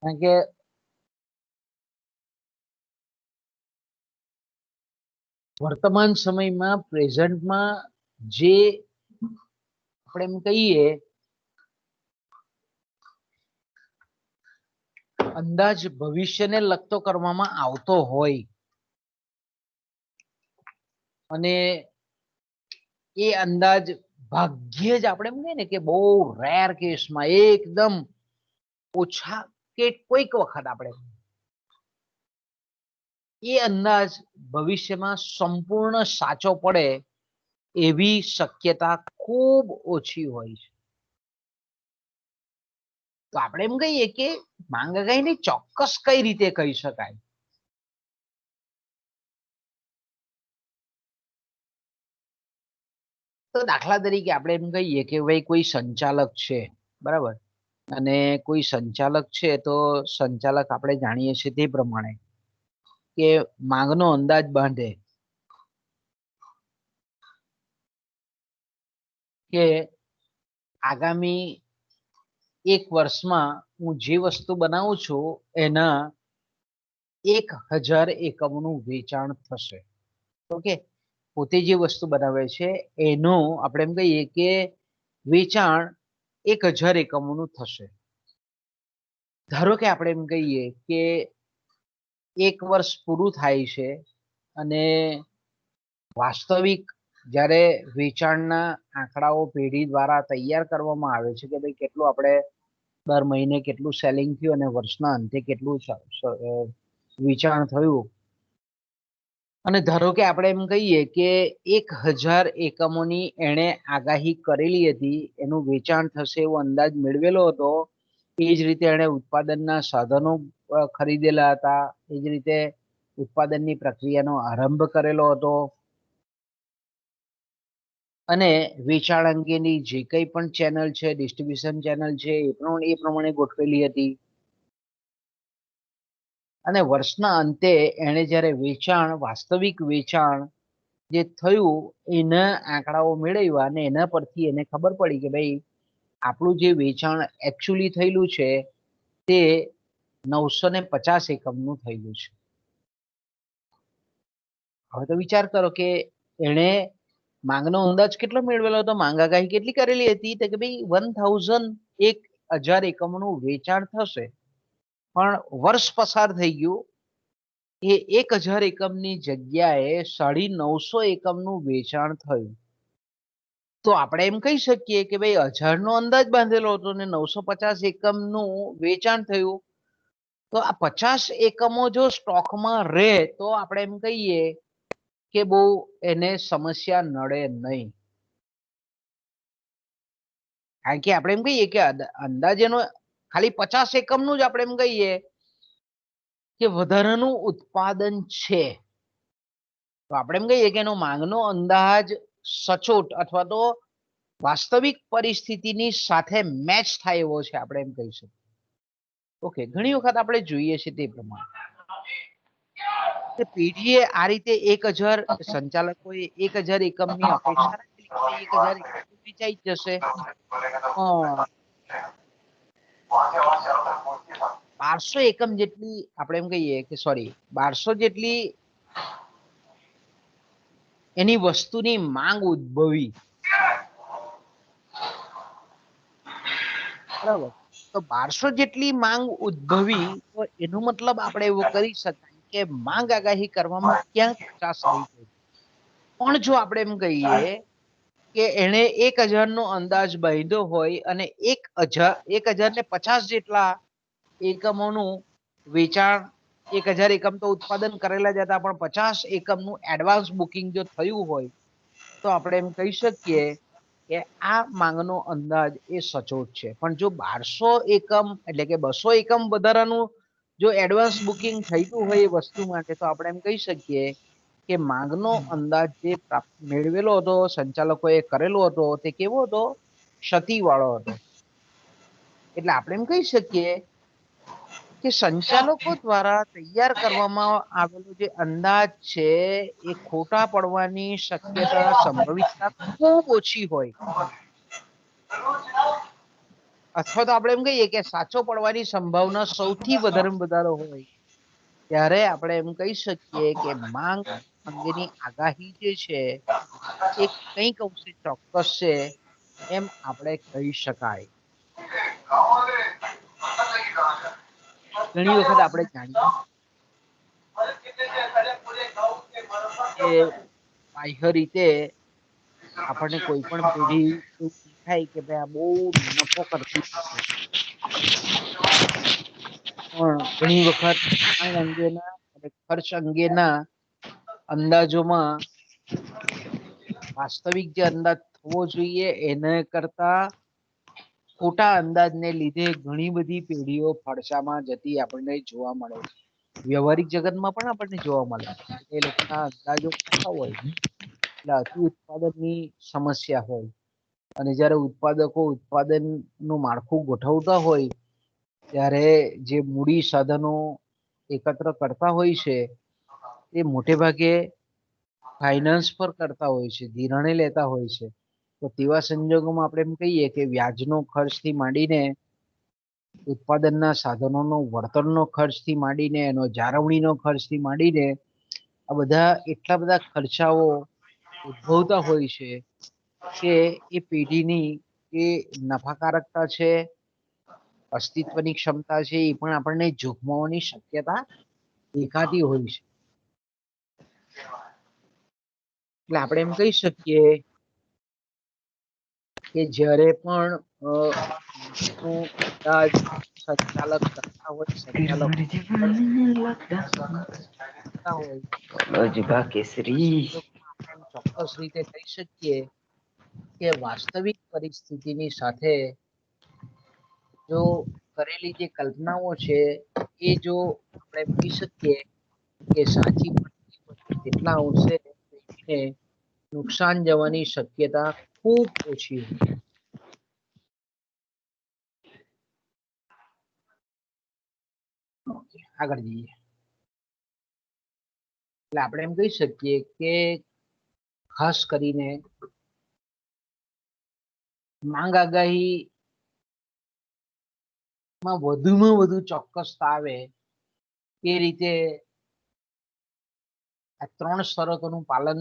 કારણ કે વર્તમાન સમયમાં પ્રેઝન્ટમાં જે આપણે એમ કહીએ અંદાજ ભવિષ્યને લગતો કરવામાં આવતો હોય અને એ અંદાજ ભાગ્યે જ આપણે એમ કહીએ ને કે બહુ રેર કેસમાં એકદમ ઓછા કે કોઈક વખત આપણે એ અંદાજ ભવિષ્યમાં સંપૂર્ણ સાચો પડે એવી શક્યતા ખૂબ ઓછી હોય છે. તો આપણે એમ કહીએ કે માંગ આગાહીને ચોક્કસ કઈ રીતે કહી શકાય. તો દાખલા તરીકે આપણે એમ કહીએ કે ભાઈ કોઈ સંચાલક છે, બરાબર, અને કોઈ સંચાલક છે તો સંચાલક આપણે જાણીએ છીએ તે પ્રમાણે કે માંગનો અંદાજ બાંધે કે આગામી એક વર્ષમાં હું જે વસ્તુ બનાવું છું એના 1000 એકમનું વેચાણ થશે. ઓકે, પોતે જે વસ્તુ બનાવે છે એનું આપણે એમ કહીએ કે વેચાણ 1000 એકમોનું થશે. ધારો કે આપણે એમ કહીએ કે એક વર્ષ પૂરું થાય છે અને વાસ્તવિક જ્યારે વેચાણના આંકડાઓ પેઢી દ્વારા તૈયાર કરવામાં આવે છે કે ભાઈ કેટલું આપણે દર મહિને કેટલું સેલિંગ થયું અને વર્ષના અંતે કેટલું વેચાણ થયું, અને ધારો કે આપણે એમ કહીએ કે 1000 એકમોની એણે આગાહી કરેલી હતી, એનું વેચાણ થશે એવો અંદાજ મેળવેલો હતો. એ જ રીતે એણે ઉત્પાદનના સાધનો ખરીદેલા હતા, એ જ રીતે ઉત્પાદનની પ્રક્રિયાનો આરંભ કરેલો હતો અને વેચાણ અંગેની જે કંઈ પણ ચેનલ છે, ડિસ્ટ્રીબ્યુશન ચેનલ છે, એ પ્રમાણે ગોઠવેલી હતી. અને વર્ષના અંતે એણે જ્યારે વેચાણ, વાસ્તવિક વેચાણ જે થયું એના આંકડાઓ મેળવ્યા અને એના પરથી એને ખબર પડી કે ભાઈ આપણું જે વેચાણ એકચ્યુઅલી થયેલું છે તે 950 એકમનું થયેલું છે. હવે તો વિચાર કરો કે એણે માંગનો અંદાજ કેટલો મેળવેલો હતો, માંગ આગાહી કેટલી કરેલી હતી તો કે ભાઈ 1000 એકમનું વેચાણ થશે, પણ વર્ષ પસાર થઈ ગયું, એ 1000 એકમની જગ્યાએ 950 એકમનું વેચાણ થયું. તો આપણે એમ કહી શકીએ કે ભાઈ 1000 નો અંદાજ બાંધેલો હતો ને 950 એકમનું વેચાણ થયું. તો આ 50 એકમો જો સ્ટોકમાં રહે તો આપણે એમ કહીએ કે બહુ એને સમસ્યા નડે નહીં. કારણ કે આપણે એમ કહીએ કે અંદાજેનો ખાલી 50 એકમનું જ આપણે એમ કહીએ કે વધારાનું ઉત્પાદન છે, તો આપણે એમ કહીએ કે એનો માંગનો અંદાજ સચોટ અથવા તો વાસ્તવિક પરિસ્થિતિની સાથે મેચ થાય એવો છે, આપણે એમ કહી શકીએ. ઓકે, ઘણી વખત આપણે જોઈએ છે તે પ્રમાણે પેઢીએ આ રીતે 1000 સંચાલકોએ 1000 એકમની અપેક્ષા રાખેલી કે 1000 એકમ વેચાઈ જશે, પણ 1200 એકમ જેટલી આપણે એમ કહીએ કે સોરી 1200 જેટલી એની વસ્તુની માંગ ઉદ્ભવી. બરાબર, તો 1200 જેટલી માંગ ઉદ્ભવી, તો એનો મતલબ આપણે એવો કરી શકાય કે માંગ આગાહી કરવામાં ક્યાંક કચાશ રહી ગઈ. પણ જો આપણે એમ કહીએ કે એને 1000 નો અંદાજ બાંધ્યો હોય અને 1050 જેટલા એકમોનું વેચાણ, 1000 એકમ તો ઉત્પાદન કરેલા જ હતા, પણ 50 એકમનું એડવાન્સ બુકિંગ જો થયું હોય, તો આપણે એમ કહી શકીએ કે આ માંગનો અંદાજ એ સચોટ છે. પણ જો 1200 એકમ એટલે કે 200 એકમ વધારાનું જો એડવાન્સ બુકિંગ થયું હોય એ વસ્તુ માટે, તો આપણે એમ કહી શકીએ કે માંગનો અંદાજ જે મેળવેલો હતો, સંચાલકોએ કરેલો હતો, તે કેવો હતો? ક્ષતિવાળો હતો. એટલે આપણે એમ કહી શકીએ કે સંચાલકો દ્વારા તૈયાર કરવામાં આવેલો જે અંદાજ છે એ ખોટા પડવાની શક્યતા, સંભવિતતા ખૂબ ઓછી હોય, અથવા તો આપણે એમ કહીએ કે સાચો પડવાની સંભાવના સૌથી વધારે હોય, ત્યારે આપણે એમ કહી શકીએ કે માંગ અંગેની આગાહી જે છે એ કંઈક અંશે ચોક્કસ છે, એમ આપણે કહી શકાય. ઘણી વખત આપણે જાણીએ કે બાહ્ય રીતે આપણને કોઈ પણ પેઢી એવું દેખાય કે ભાઈ આ બહુ નફો કરતી છે, પણ ઘણી વખત માંગ અંગેના અને ખર્ચ અંગેના અંદાજોમાં વાસ્તવિક જે અંદાજ થવો જોઈએ એને કરતા ખોટા અંદાજને લીધે ઘણી બધી પેઢીઓ ફડશામાં જતી આપણને જોવા મળે છે. વ્યવહારિક જગતમાં પણ આપણને જોવા મળે એ લોકોના અંદાજો ખોટા હોય, એટલે અતિ ઉત્પાદનની સમસ્યા હોય, અને જ્યારે ઉત્પાદકો ઉત્પાદનનું માળખું ગોઠવતા હોય, ત્યારે જે મૂડી સાધનો એકત્ર કરતા હોય છે એ મોટે ભાગે ફાઇનાન્સ પર કરતા હોય છે, ધિરાણે લેતા હોય છે. તો તેવા સંજોગોમાં આપણે એમ કહીએ કે વ્યાજનો ખર્ચથી માંડીને ઉત્પાદનના સાધનોનો વળતરનો ખર્ચથી માંડીને એનો જાળવણીનો ખર્ચથી માંડીને આ બધા એટલા બધા ખર્ચાઓ ઉદ્ભવતા હોય છે કે એ પેઢીની એ નફાકારકતા છે, અસ્તિત્વની ક્ષમતા છે, એ પણ આપણને જોખમવાની શક્યતા દેખાતી હોય છે. એટલે આપણે એમ કહી શકીએ કે જ્યારે પણ અંદાજ સંચાલક કરતા હોય, સંચાલક હોય, કેસરી આપણે ચોક્કસ રીતે કહી શકીએ કે વાસ્તવિક પરિસ્થિતિની સાથે જો કરેલી જે કલ્પનાઓ છે એ જો આપણે કહી શકીએ કે સાચી કેટલા અંશે નુકસાન જવાની શક્યતા ખૂબ ઓછી હોય. આગળ જઈએ એટલે આપણે એમ કહી શકીએ કે ખાસ કરીને માંગ આગાહી માં વધુમાં વધુ ચોક્કસતા આવે એ રીતે આ 3 શરતોનું પાલન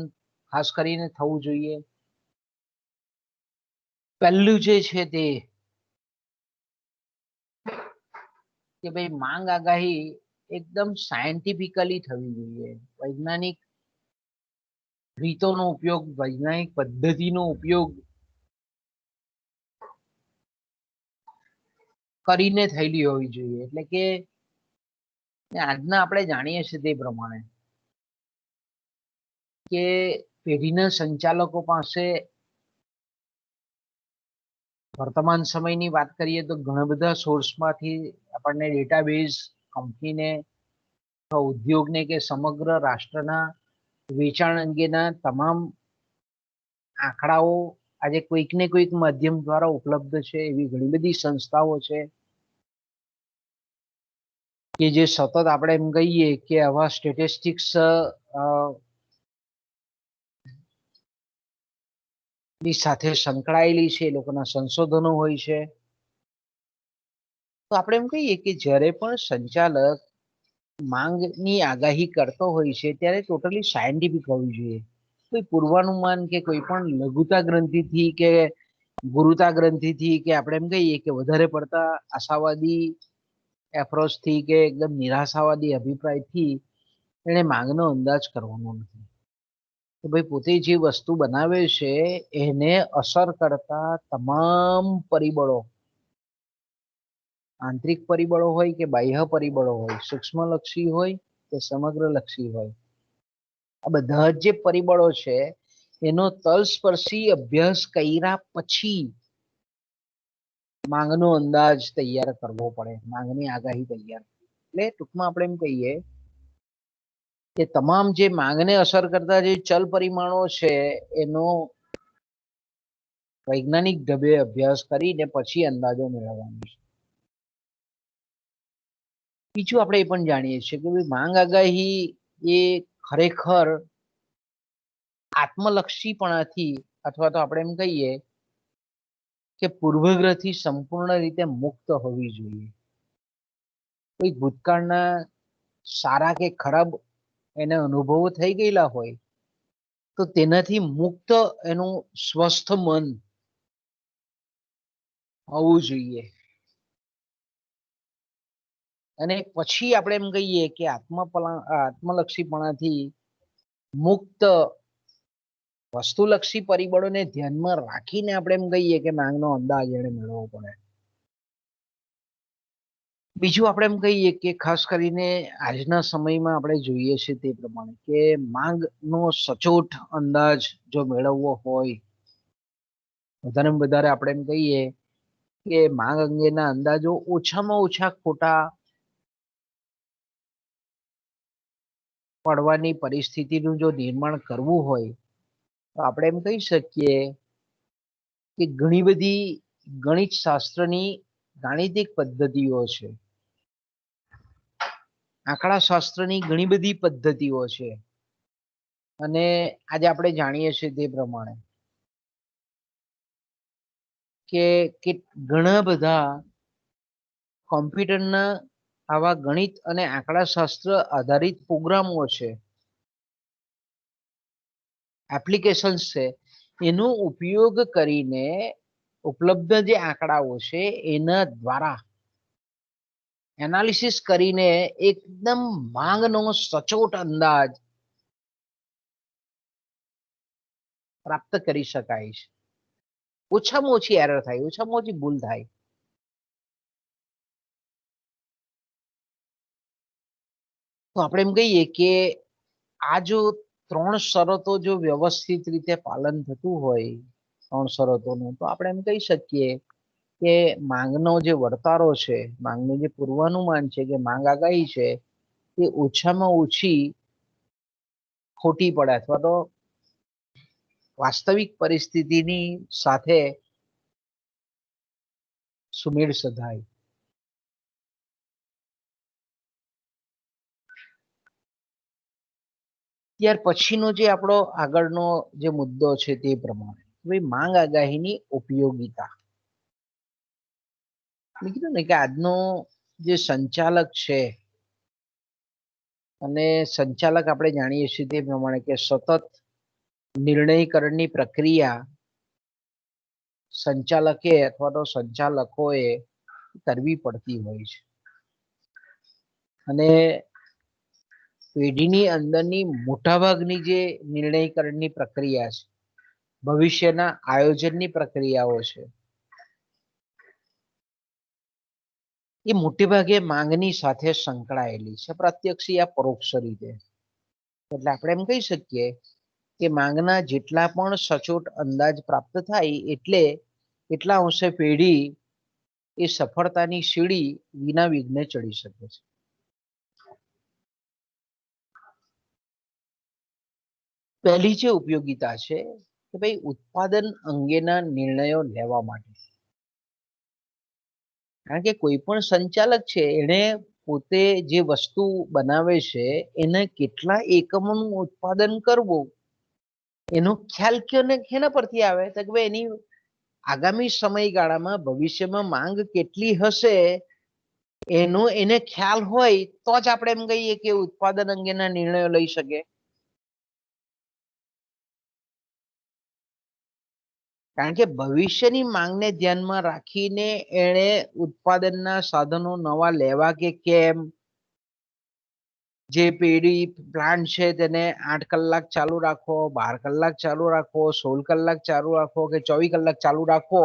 ખાસ કરીને થવું જોઈએ. પહેલું જે છે તે કે ભાઈ માંગ આગાહી એકદમ સાયન્ટિફિકલી થવી જોઈએ. વૈજ્ઞાનિક રીતોનો ઉપયોગ, વૈજ્ઞાનિક પદ્ધતિનો ઉપયોગ કરીને થયેલી હોવી જોઈએ. એટલે કે આજના આપણે જાણીએ છીએ તે પ્રમાણે કે પેઢીના સંચાલકો પાસે વર્તમાન સમયની વાત કરીએ તો ઘણા બધા સોર્સમાંથી આપણને ડેટાબેઝ કંપનીને ઉદ્યોગને કે સમગ્ર રાષ્ટ્રના વેચાણ અંગેના તમામ આંકડાઓ આજે કોઈક ને કોઈક માધ્યમ દ્વારા ઉપલબ્ધ છે. એવી ઘણી બધી સંસ્થાઓ છે કે જે સતત આપણે એમ કહીએ કે આવા સ્ટેટિસ્ટિક્સ ની સાથે સંકળાયેલી છે. એ લોકોના સંશોધનો હોય છે. તો આપણે એમ કહીએ કે જ્યારે પણ સંચાલક માંગની આગાહી કરતો હોય છે ત્યારે ટોટલી સાયન્ટિફિક હોવી જોઈએ. કોઈ પૂર્વાનુમાન કે કોઈ પણ લઘુતા ગ્રંથિથી કે ગુરુતા ગ્રંથિથી કે આપણે એમ કહીએ કે વધારે પડતા આશાવાદી એપ્રોચથી કે એકદમ નિરાશાવાદી અભિપ્રાયથી એને માંગનો અંદાજ કરવાનો નથી. તો ભાઈ પોતે જે વસ્તુ બનાવે છે એને અસર કરતા તમામ પરિબળો, આંતરિક પરિબળો હોય કે બાહ્ય પરિબળો હોય, સૂક્ષ્મલક્ષી હોય કે સમગ્રલક્ષી હોય, આ બધા જે પરિબળો છે એનો તલસ્પર્શી અભ્યાસ કર્યા પછી માંગનો અંદાજ તૈયાર કરવો પડે, માંગની આગાહી તૈયાર. એટલે ટૂંકમાં આપણે એમ કહીએ કે તમામ જે માંગને અસર કરતા જે ચલ પરિમાણો છે એનો વૈજ્ઞાનિક ઢબે અભ્યાસ કરીને પછી અંદાજો મેળવવાનો છે. બીજું આપણે એ પણ જાણીએ છીએ કે માંગ આગાહી એ ખરેખર આત્મલક્ષીપણાથી અથવા તો આપણે એમ કહીએ કે પૂર્વગ્રહથી સંપૂર્ણ રીતે મુક્ત હોવી જોઈએ. કોઈ ભૂતકાળના સારા કે ખરાબ એને અનુભવો થઈ ગયેલા હોય તો તેનાથી મુક્ત એનું સ્વસ્થ મન હોવું જોઈએ. અને પછી આપણે એમ કહીએ કે આત્મલક્ષીપણાથી મુક્ત વસ્તુલક્ષી પરિબળોને ધ્યાનમાં રાખીને આપણે એમ કહીએ કે માંગનો અંદાજ એને મેળવવો પડે. બીજું આપણે એમ કહીએ કે ખાસ કરીને આજના સમયમાં આપણે જોઈએ છીએ તે પ્રમાણે કે માંગનો સચોટ અંદાજ જો મેળવવો હોય, વધારે વધારે આપણે એમ કહીએ કે માંગ અંગેના અંદાજો ઓછામાં ઓછા ખોટા પડવાની પરિસ્થિતિનું જો નિર્માણ કરવું હોય તો આપણે એમ કહી શકીએ કે ઘણી બધી ગણિત શાસ્ત્રની ગાણિતિક પદ્ધતિઓ છે, આંકડા શાસ્ત્રની ઘણી બધી પદ્ધતિઓ છે. અને આજે આપણે જાણીએ છીએ તે પ્રમાણે કે ઘણા બધા કોમ્પ્યુટરના આવા ગણિત અને આંકડા શાસ્ત્ર આધારિત પ્રોગ્રામો છે, એપ્લિકેશન્સ છે, એનો ઉપયોગ કરીને ઉપલબ્ધ જે આંકડાઓ છે એના દ્વારા એનાલિસિસ કરીને એકદમ માંગનો સચોટ અંદાજ પ્રાપ્ત કરી શકાય છે. ઓછામાં ઓછી એરર થાય, ઓછામાં ઓછી ભૂલ થાય. તો આપણે એમ કહીએ કે આ જો 3 શરતો જો વ્યવસ્થિત રીતે પાલન થતું હોય 3 શરતોનું, તો આપણે એમ કહી શકીએ કે માંગનો જે વર્તારો છે, માંગનું જે પૂર્વાનુમાન છે કે માંગ આગાહી છે એ ઓછામાં ઓછી ખોટી પડે અથવા તો વાસ્તવિક પરિસ્થિતિની સાથે સુમેળ સધાય. ત્યાર પછીનો જે આપણો આગળનો જે મુદ્દો છે તે પ્રમાણે ભાઈ માંગ આગાહીની ઉપયોગિતા. મેં કીધું ને કે આજનો જે સંચાલક છે અને સંચાલક આપણે જાણીએ છીએ તે પ્રમાણે કે સતત નિર્ણયકરણની પ્રક્રિયા સંચાલકે અથવા તો સંચાલકોએ કરવી પડતી હોય છે. અને પેઢીની અંદરની મોટાભાગની જે નિર્ણયકરણની પ્રક્રિયા છે, ભવિષ્યના આયોજનની પ્રક્રિયાઓ છે, એ મોટે ભાગે માંગની સાથે સંકળાયેલી છે, પ્રત્યક્ષ યા પરોક્ષ રીતે. એટલે આપણે એમ કહી શકીએ કે માંગના જેટલા પણ સચોટ અંદાજ પ્રાપ્ત થાય એટલા અંશે પેઢી એ સફળતાની સીડી વિના વિઘ્ને ચડી શકે છે. પહેલી જે ઉપયોગિતા છે કે ભાઈ ઉત્પાદન અંગેના નિર્ણયો લેવા માટે. કારણ કે કોઈ પણ સંચાલક છે એને પોતે જે વસ્તુ બનાવે છે એને કેટલા એકમોનું ઉત્પાદન કરવું એનો ખ્યાલ કેના પરથી આવે તો કે ભાઈ એની આગામી સમયગાળામાં ભવિષ્યમાં માંગ કેટલી હશે એનો એને ખ્યાલ હોય તો જ આપણે એમ કહીએ કે ઉત્પાદન અંગેના નિર્ણયો લઈ શકે. કારણ કે ભવિષ્યની માંગને ધ્યાનમાં રાખીને એણે ઉત્પાદનના સાધનો નવા લેવા કે કેમ, જે પેઢી પ્લાન્ટ છે તેને 8 કલાક ચાલુ રાખવો, 12 કલાક ચાલુ રાખવો, 16 કલાક ચાલુ રાખવો કે 24 કલાક ચાલુ રાખવો,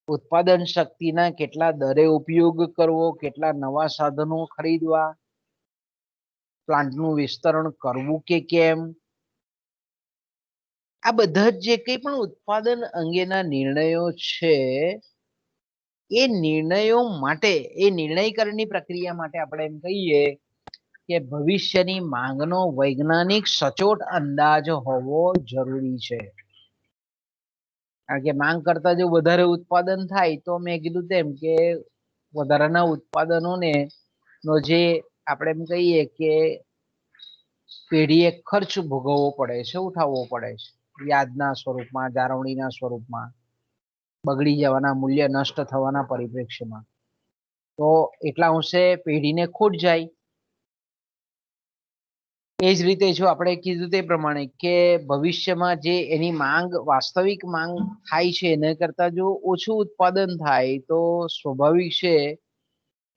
ઉત્પાદન શક્તિના કેટલા દરે ઉપયોગ કરવો, કેટલા નવા સાધનો ખરીદવા, પ્લાન્ટનું વિસ્તરણ કરવું કે કેમ, આ બધા જ જે કંઈ પણ ઉત્પાદન અંગેના નિર્ણયો છે એ નિર્ણયો માટે એ નિર્ણયકરણની પ્રક્રિયા માટે આપણે એમ કહીએ કે ભવિષ્યની માંગનો વૈજ્ઞાનિક સચોટ અંદાજ હોવો જરૂરી છે. કારણ કે માંગ કરતા જો વધારે ઉત્પાદન થાય તો મેં કીધું તેમ કે વધારાના ઉત્પાદનોને નો જે આપણે એમ કહીએ કે પેઢીએ ખર્ચ ભોગવવો પડે છે, ઉઠાવવો પડે છે, વ્યાજના સ્વરૂપમાં, જાળવણીના સ્વરૂપમાં, બગડી જવાના મૂલ્ય નષ્ટ થવાના પરિપ્રેક્ષ્યમાં. તો એટલા અંશે પેઢીને ખોટ જાય. એ જ રીતે જો આપણે કીધું તે પ્રમાણે કે ભવિષ્યમાં જે એની માંગ વાસ્તવિક માંગ થાય છે એના કરતા જો ઓછું ઉત્પાદન થાય તો સ્વાભાવિક છે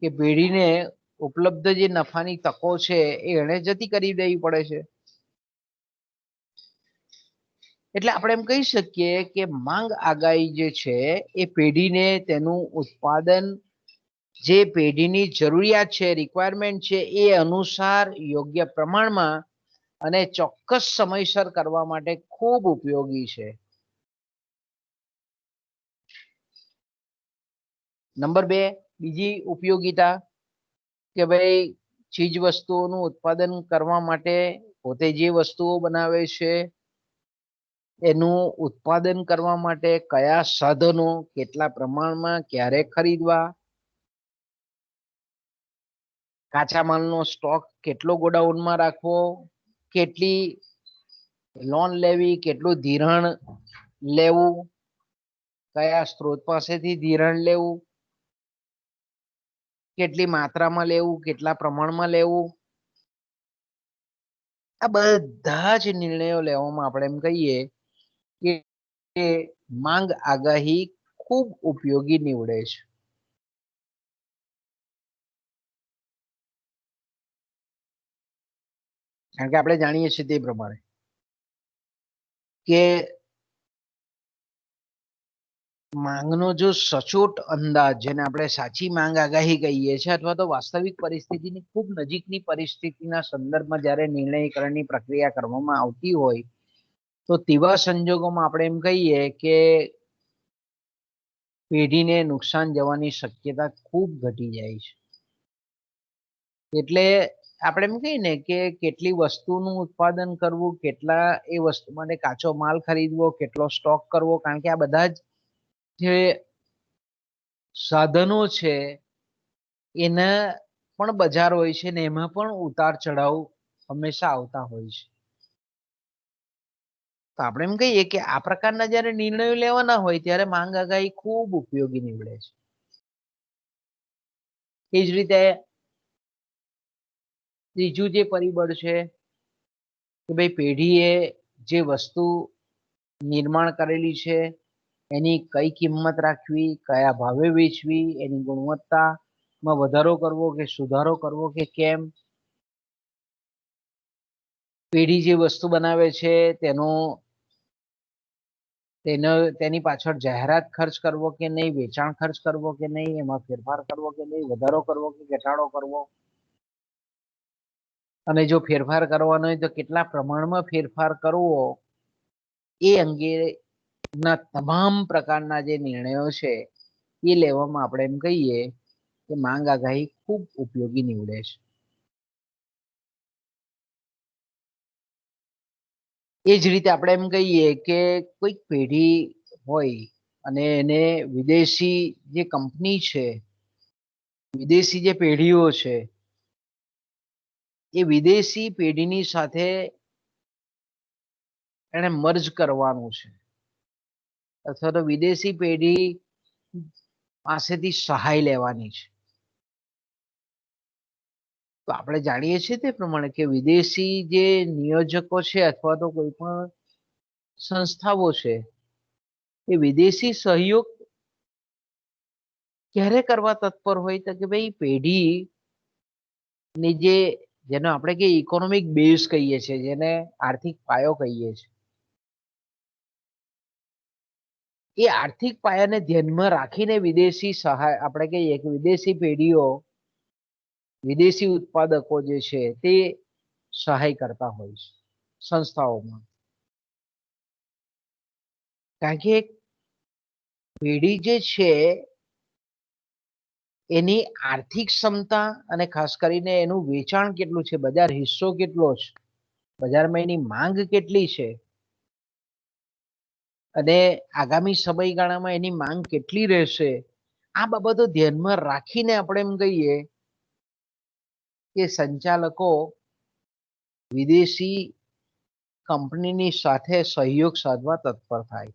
કે પેઢીને ઉપલબ્ધ જે નફાની તકો છે એ એણે જતી કરી દેવી પડે છે. એટલે આપણે એમ કહી શકીએ કે માંગ આગાહી જે છે એ પેઢીને તેનું ઉત્પાદન જે પેઢીની જરૂરિયાત છે, રિક્વાયરમેન્ટ છે એ અનુસાર યોગ્ય પ્રમાણમાં અને ચોક્કસ સમયસર કરવા માટે ખૂબ ઉપયોગી છે. નંબર 2, બીજી ઉપયોગિતા કે ભાઈ ચીજ વસ્તુઓનું ઉત્પાદન કરવા માટે પોતે જે વસ્તુઓ બનાવે છે એનું ઉત્પાદન કરવા માટે કયા સાધનો, કેટલા પ્રમાણમાં, ક્યારે ખરીદવા, કાચા માલનો સ્ટોક કેટલો ગોડાઉનમાં રાખવો, કેટલી લોન લેવી, કેટલું ધિરાણ લેવું, કયા સ્ત્રોત પાસેથી ધિરાણ લેવું, કેટલી માત્રામાં લેવું, કેટલા પ્રમાણમાં લેવું, આ બધા જ નિર્ણયો લેવામાં આપણે એમ કહીએ કે માંગ આગાહી ખૂબ ઉપયોગી નીવડે છે. કારણ કે આપણે જાણીએ છીએ તે પ્રમાણે કે માંગનો જો સચોટ અંદાજ જેને આપણે સાચી માંગ આગાહી કહીએ છીએ અથવા તો વાસ્તવિક પરિસ્થિતિની ખૂબ નજીકની પરિસ્થિતિના સંદર્ભમાં જ્યારે નિર્ણયકરણની પ્રક્રિયા કરવામાં આવતી હોય તો તેવા સંજોગોમાં આપણે એમ કહીએ કે પેઢીને નુકસાન જવાની શક્યતા ખૂબ ઘટી જાય છે. એટલે આપણે એમ કહીએ ને કે કેટલી વસ્તુનું ઉત્પાદન કરવું, કેટલા એ વસ્તુ માટે કાચો માલ ખરીદવો, કેટલો સ્ટોક કરવો, કારણ કે આ બધા જ જે સાધનો છે એના પણ બજાર હોય છે ને એમાં પણ ઉતાર ચઢાવ હંમેશા આવતા હોય છે. તો આપણે એમ કહીએ કે આ પ્રકારના જ્યારે નિર્ણયો લેવાના હોય ત્યારે માંગ આગાહી ખૂબ ઉપયોગી નીવડે છે. એ જ રીતે ત્રીજું જે પરિબળ છે કે ભાઈ પેઢીએ જે વસ્તુ નિર્માણ કરેલી છે એની કઈ કિંમત રાખવી, કયા ભાવે વેચવી, એની ગુણવત્તામાં વધારો કરવો કે સુધારો કરવો કે કેમ, પેઢી જે વસ્તુ બનાવે છે તેની પાછળ જાહેરાત ખર્ચ કરવો કે નહીં, વેચાણ ખર્ચ કરવો કે નહીં, એમાં ફેરફાર કરવો કે નહીં, વધારો કરવો કે ઘટાડો કરવો, અને જો ફેરફાર કરવાનો હોય તો કેટલા પ્રમાણમાં ફેરફાર કરવો, એ અંગેના તમામ પ્રકારના જે નિર્ણયો છે એ લેવામાં આપણે એમ કહીએ કે માંગ આગાહી ખૂબ ઉપયોગી નીવડે છે. એ જ રીતે આપણે એમ કહીએ કે કોઈક પેઢી હોય અને એને વિદેશી જે કંપની છે, વિદેશી જે પેઢીઓ છે, એ વિદેશી પેઢીની સાથે એને મર્જ કરવાનું છે અથવા તો વિદેશી પેઢી પાસેથી સહાય લેવાની છે. તો આપણે જાણીએ છીએ તે પ્રમાણે કે વિદેશી જે નિયોજકો છે અથવા તો કોઈ પણ સંસ્થાઓ છે એ વિદેશી સહયોગ ક્યારે કરવા તત્પર હોય તો કે ભાઈ પેઢી ની જેનો આપણે કે ઇકોનોમિક બેઝ કહીએ છીએ, જેને આર્થિક પાયો કહીએ છીએ, એ આર્થિક પાયાને ધ્યાનમાં રાખીને વિદેશી સહાય આપણે કહીએ કે વિદેશી પેઢીઓ વિદેશી ઉત્પાદકો જે છે તે સહાય કરતા હોય છે સંસ્થાઓમાં. કારણ કે પેઢી જે છે એની આર્થિક ક્ષમતા અને ખાસ કરીને એનું વેચાણ કેટલું છે, બજાર હિસ્સો કેટલો છે, બજારમાં એની માંગ કેટલી છે અને આગામી સમયગાળામાં એની માંગ કેટલી રહેશે, આ બાબતો ધ્યાનમાં રાખીને આપણે એમ કહીએ કે સંચાલકો વિદેશી કંપનીની સાથે સહયોગ સાધવા તત્પર થાય.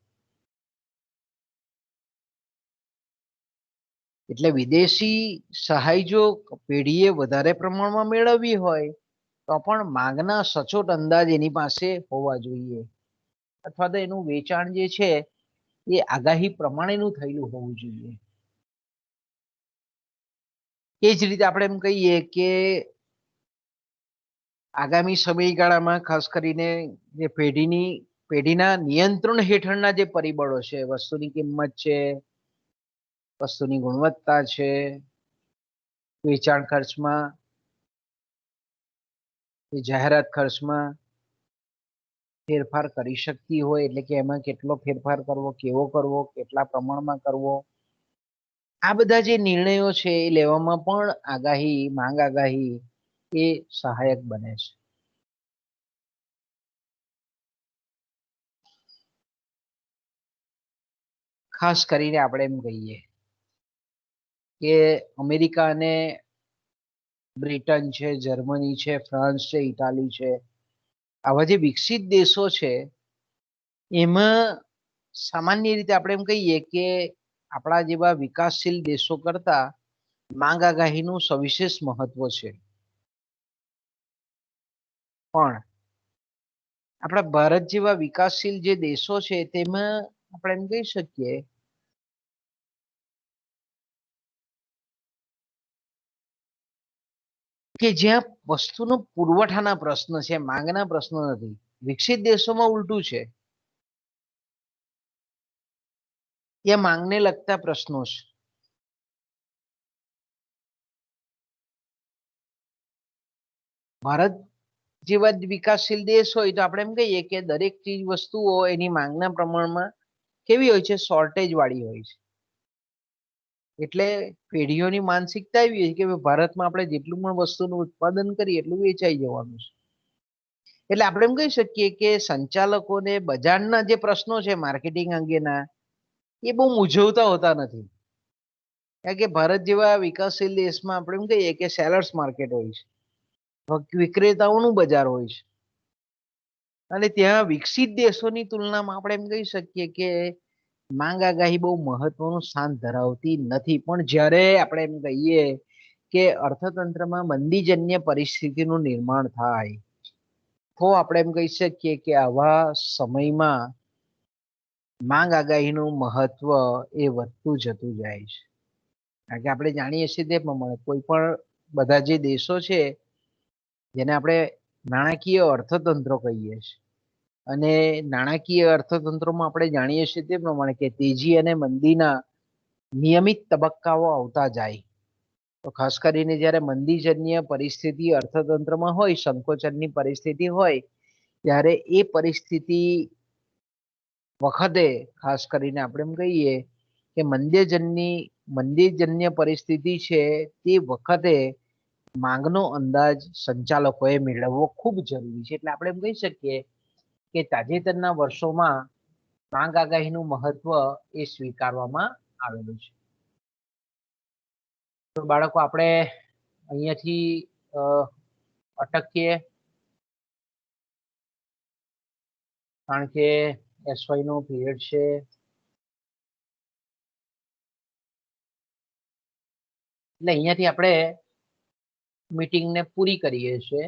એટલે વિદેશી સહાય જો પેઢીએ વધારે પ્રમાણમાં મેળવવી હોય તો પણ માંગના સચોટ અંદાજ એની પાસે હોવા જોઈએ અથવા તો એનું વેચાણ જે છે એ આગાહી પ્રમાણેનું થયેલું હોવું જોઈએ. એ જ રીતે આપણે એમ કહીએ કે આગામી સમયગાળામાં ખાસ કરીને જે પેઢીના નિયંત્રણ હેઠળના જે પરિબળો છે, વસ્તુની કિંમત છે, વસ્તુની ગુણવત્તા છે, વેચાણ ખર્ચમાં, જાહેરાત ખર્ચમાં ફેરફાર કરી શકતી હોય એટલે કે એમાં કેટલો ફેરફાર કરવો, કેવો કરવો, કેટલા પ્રમાણમાં કરવો, આ બધા જે નિર્ણયો છે એ લેવામાં પણ માંગ આગાહી એ સહાયક બને છે. ખાસ કરીને આપણે એમ કહીએ કે અમેરિકા અને બ્રિટન છે, જર્મની છે, ફ્રાન્સ છે, ઇટાલી છે, આવા જે વિકસિત દેશો છે એમાં સામાન્ય રીતે આપણે એમ કહીએ કે આપણા જેવા વિકાસશીલ દેશો કરતા માંગ આગાહીનું સવિશેષ મહત્વ છે. પણ આપણા ભારત જેવા વિકાસશીલ જે દેશો છે તેમાં આપણે એમ કહી શકીએ કે જ્યાં વસ્તુનો પુરવઠાના પ્રશ્ન છે, માંગના પ્રશ્નો નથી. વિકસિત દેશોમાં ઉલટું છે, ત્યાં માંગને લગતા પ્રશ્નો છે. ભારત જેવા વિકાસશીલ દેશ હોય તો આપણે એમ કહીએ કે દરેક ચીજ વસ્તુઓ એની માંગના પ્રમાણમાં કેવી હોય છે, શોર્ટેજ વાળી હોય છે. એટલે પેઢીઓની માનસિકતા એવી હોય કે ભારતમાં આપણે જેટલું પણ વસ્તુનું ઉત્પાદન કરીએ એટલું વેચાઈ જવાનું છે. એટલે આપણે એમ કહી શકીએ કે સંચાલકોને બજારના જે પ્રશ્નો છે માર્કેટિંગ અંગેના એ બહુ મૂંઝવતા હોતા નથી. કારણ કે ભારત જેવા વિકાસશીલ દેશમાં આપણે એમ કહીએ કે સેલર્સ માર્કેટ હોય છે, વિક્રેતાઓનું બજાર હોય છે, અને ત્યાં વિકસિત દેશોની તુલનામાં આપણે એમ કહી શકીએ કે માંગ આગાહી બહુ મહત્વનું સ્થાન ધરાવતી નથી. પણ જ્યારે આપણે એમ કહીએ કે અર્થતંત્રમાં મંદીજન્ય પરિસ્થિતિનું નિર્માણ થાય તો આપણે એમ કહી શકીએ કે આવા સમયમાં માંગ આગાહીનું મહત્વ એ વધતું જતું જાય છે. કારણ કે આપણે જાણીએ છીએ તે પ્રમાણે કોઈ પણ બધા જે દેશો છે જેને આપણે નાણાકીય અર્થતંત્રો કહીએ છીએ, અને નાણાકીય અર્થતંત્રોમાં આપણે જાણીએ છીએ તે પ્રમાણે કે તેજી અને મંદીના નિયમિત તબક્કાઓ આવતા જાય. તો ખાસ કરીને જ્યારે મંદીજન્ય પરિસ્થિતિ અર્થતંત્રમાં હોય, સંકોચનની પરિસ્થિતિ હોય, ત્યારે એ પરિસ્થિતિ વખતે ખાસ કરીને આપણે એમ કહીએ કે મંદીજન્ય પરિસ્થિતિ છે તે વખતે માંગનો અંદાજ સંચાલકોએ મેળવવો ખૂબ જરૂરી છે. એટલે આપણે એમ કહી શકીએ કે તાજેતરના વર્ષોમાં માંગ આગાહીનું મહત્વ એ સ્વીકારવામાં આવેલું છે. તો બાળકો આપણે અહીંયાથી અટકીએ, કારણ કે એસવાય નો પીરિયડ છે. એટલે અહીંયાથી આપણે મીટિંગને પૂરી કરીએ છીએ.